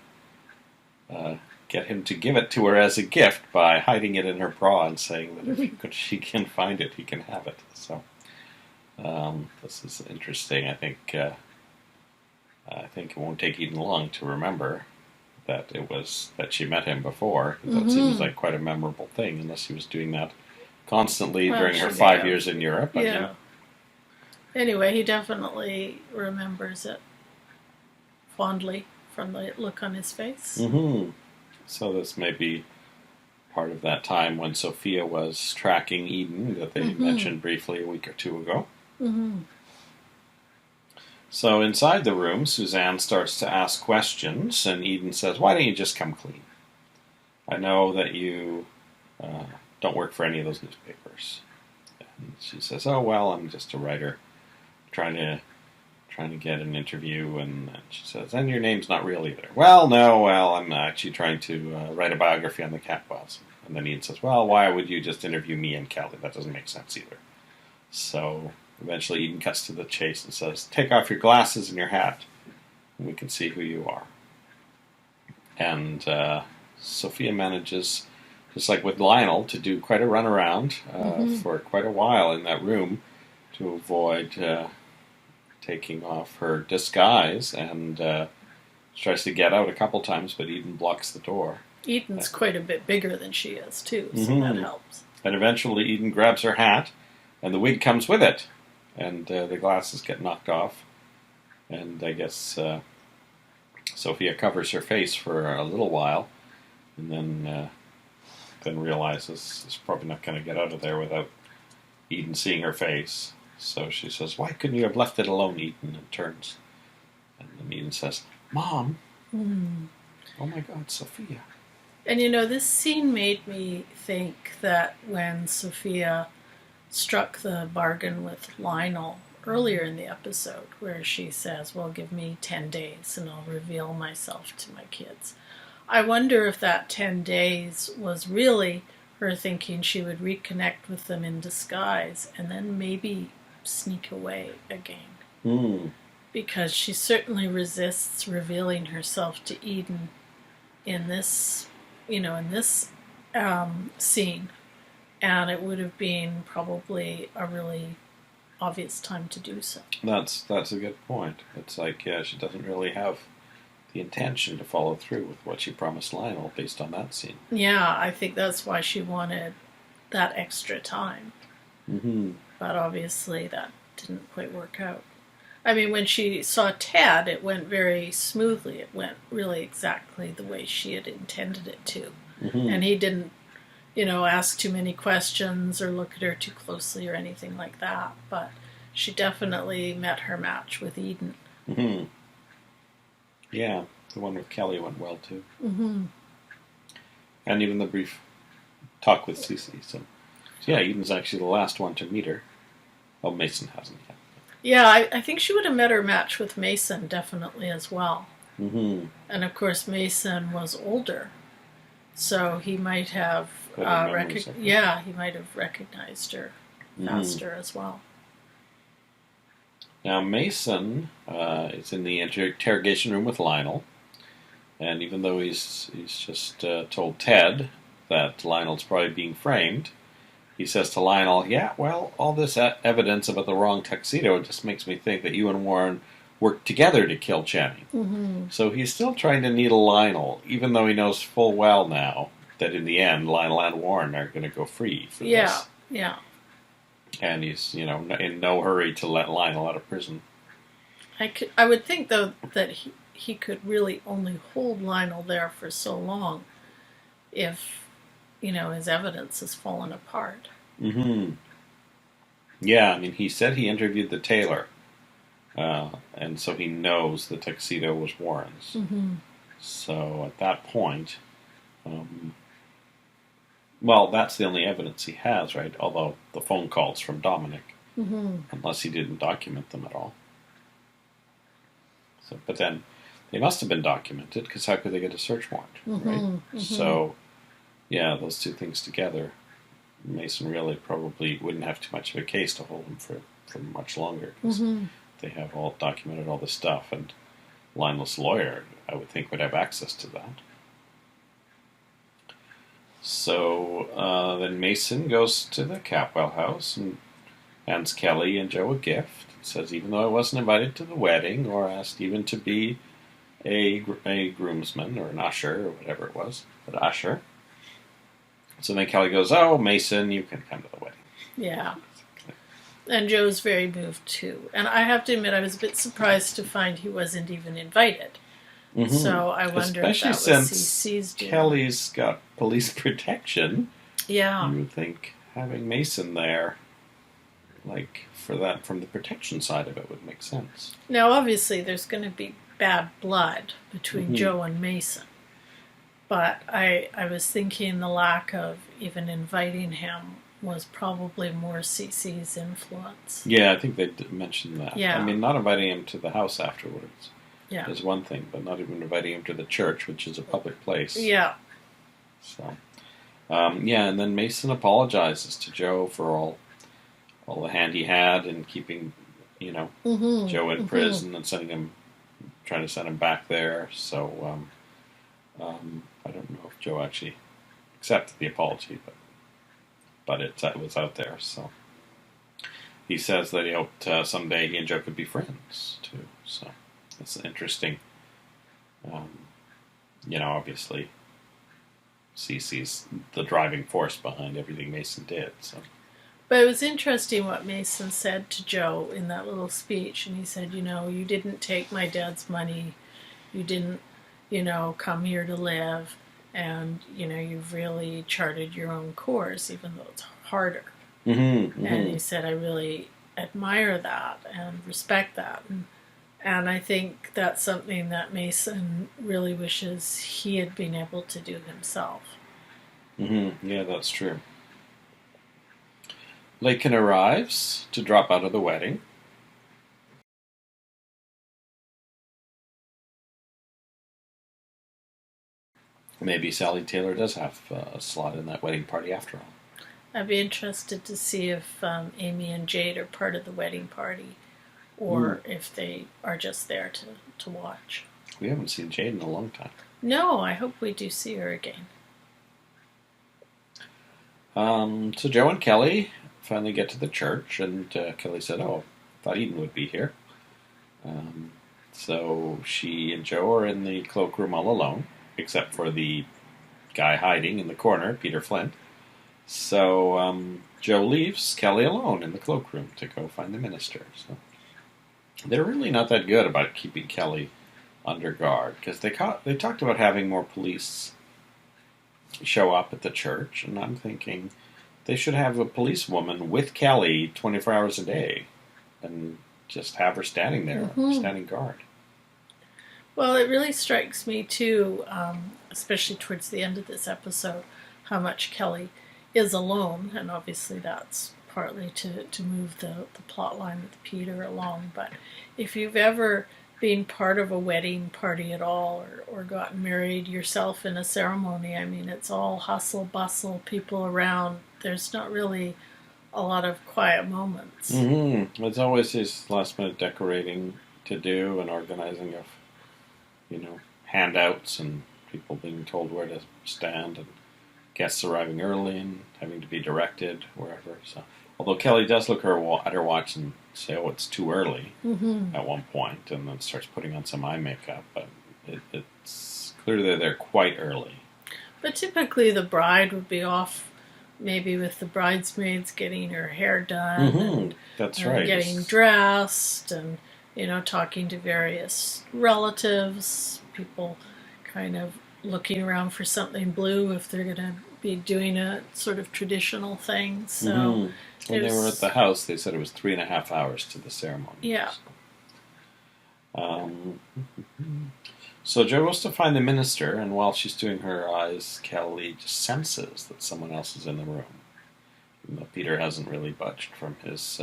get him to give it to her as a gift by hiding it in her bra and saying that if she can find it, he can have it. So this is interesting. I think it won't take Eden long to remember that that she met him before. That seems like quite a memorable thing, unless he was doing that constantly during her 5 years in Europe. Yeah. I mean, anyway, he definitely remembers it fondly from the look on his face. Mm-hmm. So this may be part of that time when Sophia was tracking Eden that they mentioned briefly a week or two ago. Mm-hmm. So inside the room, Suzanne starts to ask questions, and Eden says, why don't you just come clean? I know that you don't work for any of those newspapers. And she says, oh, well, I'm just a writer trying to get an interview, and she says, and your name's not real either. Well, I'm actually trying to write a biography on the Catwells. And then Eden says, well, why would you just interview me and Kelly? That doesn't make sense either. So eventually Eden cuts to the chase and says, take off your glasses and your hat, and we can see who you are. And Sophia manages just like with Lionel, to do quite a runaround for quite a while in that room to avoid taking off her disguise, and she tries to get out a couple times, but Eden blocks the door. Eden's quite a bit bigger than she is, too, so that helps. And eventually Eden grabs her hat, and the wig comes with it, and the glasses get knocked off. And I guess Sophia covers her face for a little while, and then realizes she's probably not going to get out of there without Eden seeing her face. So she says, "Why couldn't you have left it alone, Eden?" And turns. And then Eden says, "Mom." Oh my God, Sophia. And this scene made me think that when Sophia struck the bargain with Lionel earlier in the episode, where she says, "Well, give me 10 days and I'll reveal myself to my kids." I wonder if that 10 days was really her thinking she would reconnect with them in disguise and then maybe sneak away again. Because she certainly resists revealing herself to Eden in this, scene. And it would have been probably a really obvious time to do so. That's a good point. It's like, she doesn't really have the intention to follow through with what she promised Lionel based on that scene. Yeah, I think that's why she wanted that extra time. But obviously that didn't quite work out. I mean, when she saw Ted, it went very smoothly. It went really exactly the way she had intended it to. And he didn't, ask too many questions or look at her too closely or anything like that. But she definitely met her match with Eden. Yeah, the one with Kelly went well too. And even the brief talk with Cece. So yeah, Eden's actually the last one to meet her. Well, Mason hasn't yet. Yeah, I think she would have met her match with Mason definitely as well. And of course, Mason was older, so he might have he might have recognized her faster as well. Now Mason is in the interrogation room with Lionel, and even though he's just told Ted that Lionel's probably being framed, he says to Lionel, "Yeah, well, all this evidence about the wrong tuxedo just makes me think that you and Warren worked together to kill Channing." So he's still trying to needle Lionel, even though he knows full well now that in the end, Lionel and Warren are going to go free for this. Yeah. And he's, in no hurry to let Lionel out of prison. I would think, though, that he could really only hold Lionel there for so long if, his evidence has fallen apart. Yeah, I mean, he said he interviewed the tailor, and so he knows the tuxedo was Warren's. So at that point, well, that's the only evidence he has, right? Although the phone calls from Dominic, unless he didn't document them at all. So, but then they must have been documented, because how could they get a search warrant, right? So, yeah, those two things together, Mason really probably wouldn't have too much of a case to hold him for much longer, because they have all documented all this stuff, and Lionel's lawyer, I would think, would have access to that. So then Mason goes to the Capwell house and hands Kelly and Joe a gift. He says, even though I wasn't invited to the wedding or asked even to be a groomsman or an usher or whatever it was, but usher. So then Kelly goes, "Oh, Mason, you can come to the wedding." Yeah. And Joe's very moved too. And I have to admit, I was a bit surprised to find he wasn't even invited. So I wonder if that was CC's doing. Kelly's got police protection. Yeah. You would think having Mason there, like, for that, from the protection side of it, would make sense. Now, obviously, there's going to be bad blood between Joe and Mason. But I was thinking the lack of even inviting him was probably more CC's influence. Yeah, I think they mentioned that. Yeah. I mean, not inviting him to the house afterwards is one thing, but not even inviting him to the church, which is a public place. Yeah. So, and then Mason apologizes to Joe for all the hand he had in keeping, Joe in prison and trying to send him back there. So, I don't know if Joe actually accepted the apology, but it was out there. So he says that he hoped someday he and Joe could be friends too. So it's interesting. Obviously, Cece's the driving force behind everything Mason did. So. But it was interesting what Mason said to Joe in that little speech, and he said, you didn't take my dad's money, you didn't, come here to live, and, you've really charted your own course, even though it's harder. Mm-hmm, mm-hmm. And he said, I really admire that and respect that. And I think that's something that Mason really wishes he had been able to do himself. Mm-hmm. Yeah, that's true. Lakin arrives to drop out of the wedding. Maybe Sally Taylor does have a slot in that wedding party after all. I'd be interested to see if Amy and Jade are part of the wedding party, or if they are just there to watch. We haven't seen Jade in a long time. No, I hope we do see her again. So Joe and Kelly finally get to the church, and Kelly said, I thought Eden would be here. So she and Joe are in the cloakroom all alone, except for the guy hiding in the corner, Peter Flint. So Joe leaves Kelly alone in the cloakroom to go find the minister. So they're really not that good about keeping Kelly under guard, because they talked about having more police show up at the church, and I'm thinking they should have a policewoman with Kelly 24 hours a day and just have her standing there, standing guard. Well, it really strikes me too, especially towards the end of this episode, how much Kelly is alone, and obviously that's partly to move the plot line with Peter along. But if you've ever been part of a wedding party at all, or gotten married yourself in a ceremony, I mean, it's all hustle, bustle, people around. There's not really a lot of quiet moments. Mm-hmm. It's always his last-minute decorating to do and organizing of, handouts and people being told where to stand and guests arriving early and having to be directed wherever. So, although Kelly does look at her watch and say, it's too early at one point, and then starts putting on some eye makeup, but it's clear that they're quite early. But typically the bride would be off maybe with the bridesmaids getting her hair done and that's right, getting dressed and talking to various relatives, people kind of looking around for something blue if they're going to be doing a sort of traditional thing. So when they were at the house, they said it was 3.5 hours to the ceremony. Yeah. So Joe goes to find the minister, and while she's doing her eyes, Kelly just senses that someone else is in the room. Even though Peter hasn't really budged from his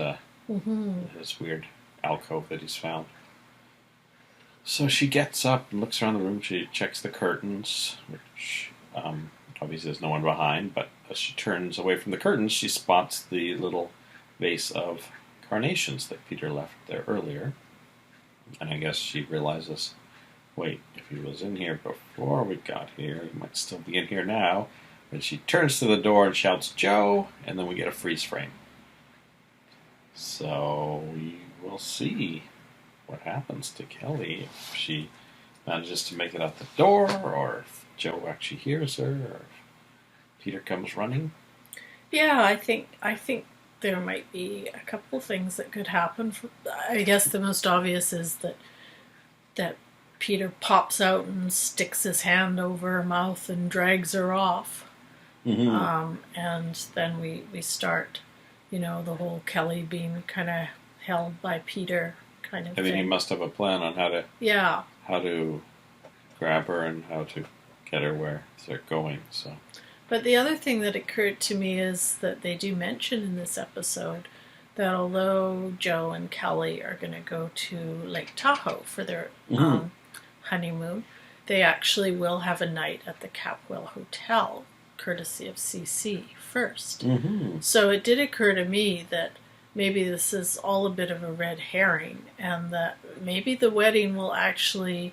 weird alcove that he's found. So she gets up and looks around the room. She checks the curtains, which obviously there's no one behind, but as she turns away from the curtains, she spots the little vase of carnations that Peter left there earlier. And I guess she realizes, wait, if he was in here before we got here, he might still be in here now. And she turns to the door and shouts, Joe, and then we get a freeze frame. So we will see what happens to Kelly if she manages to make it out the door, or if Joe actually hears her, or if Peter comes running. Yeah, I think there might be a couple things that could happen. I guess the most obvious is that Peter pops out and sticks his hand over her mouth and drags her off. And then we start, the whole Kelly being kind of held by Peter kind of thing. I mean, he must have a plan on how to grab her and how to get her where they're going. So. But the other thing that occurred to me is that they do mention in this episode that although Joe and Kelly are going to go to Lake Tahoe for their honeymoon, they actually will have a night at the Capwell Hotel, courtesy of CC first. So it did occur to me that maybe this is all a bit of a red herring, and that maybe the wedding will actually,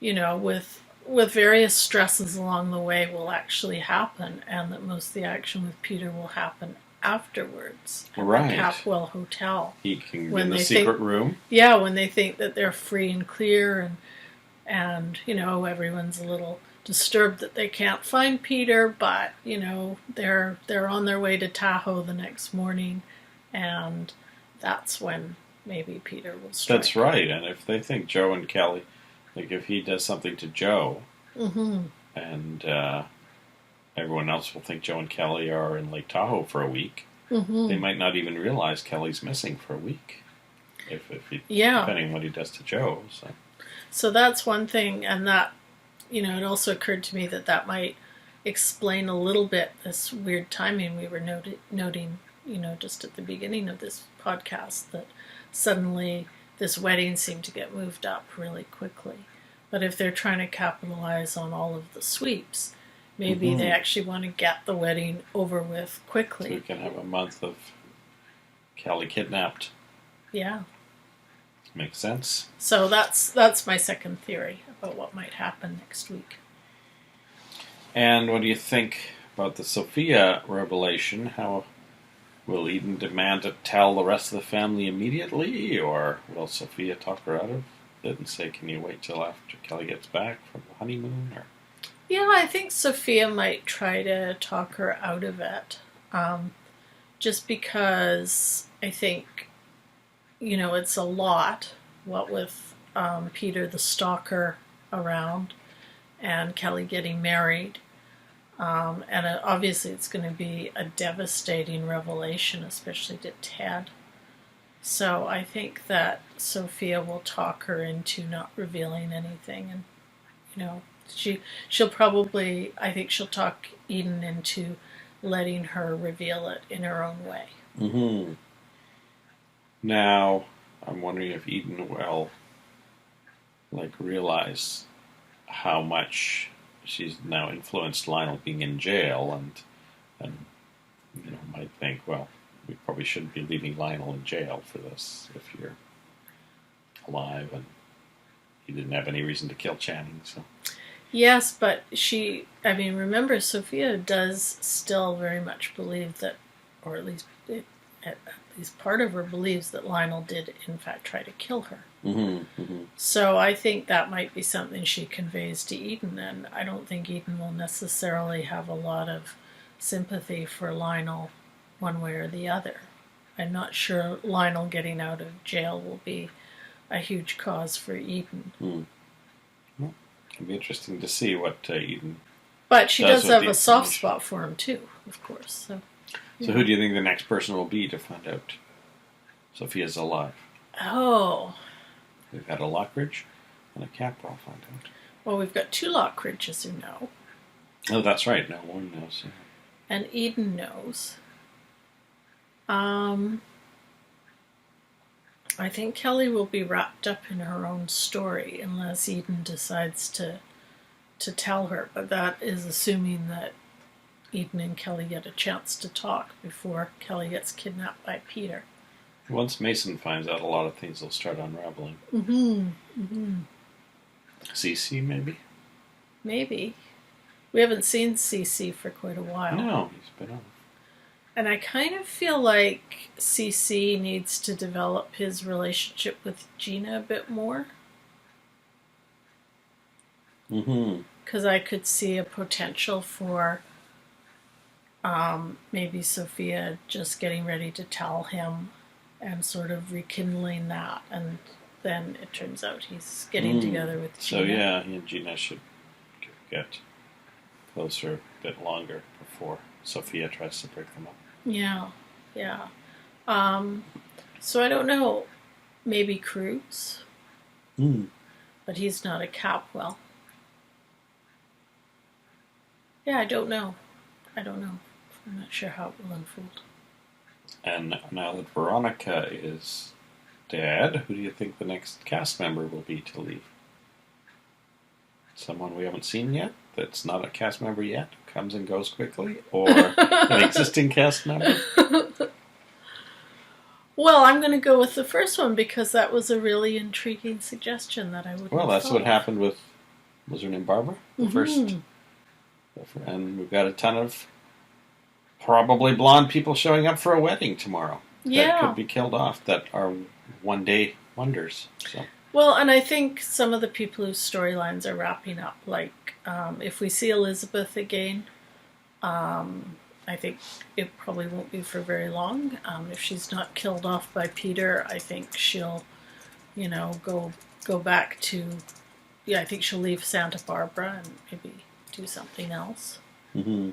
with with various stresses along the way will actually happen, and that most of the action with Peter will happen afterwards at Right. the Capwell Hotel. He can When in the they secret room. Yeah, when they think that they're free and clear, and everyone's a little disturbed that they can't find Peter, but they're on their way to Tahoe the next morning, and that's when maybe Peter will strike. That's right. And if they think Joe and Kelly, like if he does something to Joe, and everyone else will think Joe and Kelly are in Lake Tahoe for a week, they might not even realize Kelly's missing for a week. If he, depending on what he does to Joe. So that's one thing, and that, it also occurred to me that might explain a little bit this weird timing we were noting, just at the beginning of this podcast, that suddenly this wedding seemed to get moved up really quickly. But if they're trying to capitalize on all of the sweeps, maybe they actually want to get the wedding over with quickly. So we can have a month of Kelly kidnapped. Yeah. Makes sense. So that's my second theory about what might happen next week. And what do you think about the Sophia revelation? How will Eden demand to tell the rest of the family immediately, or will Sophia talk her out of it and say, "Can you wait till after Kelly gets back from the honeymoon?" Or yeah, I think Sophia might try to talk her out of it, just because I think, it's a lot, what with Peter the stalker around and Kelly getting married. And obviously it's going to be a devastating revelation, especially to Ted. So I think that Sophia will talk her into not revealing anything. And, she'll probably, I think she'll talk Eden into letting her reveal it in her own way. Mm-hmm. Now, I'm wondering if Eden will, realize how much she's now influenced Lionel being in jail, and might think, well, we probably shouldn't be leaving Lionel in jail for this if you're alive, and he didn't have any reason to kill Channing, so. Yes, but remember, Sophia does still very much believe that, or at least part of her believes that Lionel did in fact try to kill her. Mm-hmm, mm-hmm. So I think that might be something she conveys to Eden, and I don't think Eden will necessarily have a lot of sympathy for Lionel one way or the other. I'm not sure Lionel getting out of jail will be a huge cause for Eden. Well, it'll be interesting to see what Eden. But she does have a soft spot for him too, of course. So who do you think the next person will be to find out Sophia's alive? Oh. We've had a Lockridge and a Capwell find out. Well, we've got two Lockridges who know. Oh, that's right. No one knows. Yeah. And Eden knows. I think Kelly will be wrapped up in her own story unless Eden decides to tell her. But that is assuming that Eden and Kelly get a chance to talk before Kelly gets kidnapped by Peter. Once Mason finds out, a lot of things will start unraveling. CC, maybe? Maybe. We haven't seen CC for quite a while. No, he's been off. And I kind of feel like CC needs to develop his relationship with Gina a bit more. Because I could see a potential for maybe Sophia just getting ready to tell him and sort of rekindling that, and then it turns out he's getting together with Gina. So yeah, he and Gina should get closer a bit longer before Sophia tries to break them up. Yeah. So I don't know. Maybe Cruz. But he's not a Capwell. Yeah, I don't know. I'm not sure how it will unfold. And now that Veronica is dead, who do you think the next cast member will be to leave? Someone we haven't seen yet, that's not a cast member yet, comes and goes quickly, or an existing cast member? Well, I'm going to go with the first one because that was a really intriguing suggestion that I wouldn't have Well, that's thought what of. happened with Was her name Barbara? The first. And we've got a ton of probably blonde people showing up for a wedding tomorrow. That could be killed off, that are one-day wonders. So. Well, and I think some of the people whose storylines are wrapping up, like if we see Elizabeth again, I think it probably won't be for very long. If she's not killed off by Peter, I think she'll, go back to, I think she'll leave Santa Barbara and maybe do something else. Mm-hmm.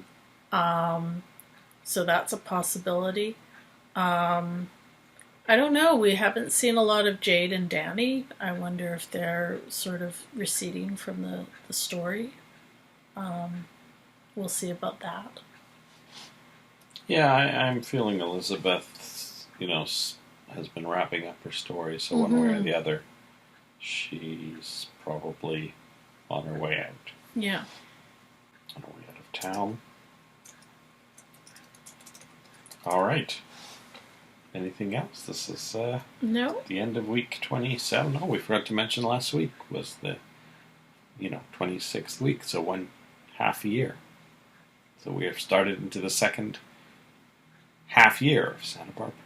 So that's a possibility. I don't know. We haven't seen a lot of Jade and Danny. I wonder if they're sort of receding from the story. We'll see about that. Yeah, I'm feeling Elizabeth, has been wrapping up her story, so one way or the other, she's probably on her way out. Yeah. On her way out of town. All right. Anything else? This is no. The end of week 27. Oh, we forgot to mention last week was the 26th week, so one half a year. So we have started into the second half year of Santa Barbara.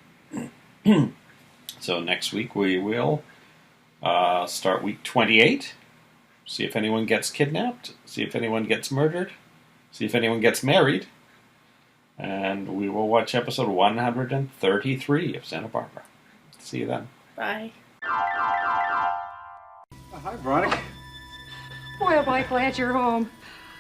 So next week we will start week 28. See if anyone gets kidnapped. See if anyone gets murdered. See if anyone gets married. And we will watch episode 133 of Santa Barbara. See you then. Bye. Hi, Veronica. Boy, am I glad you're home.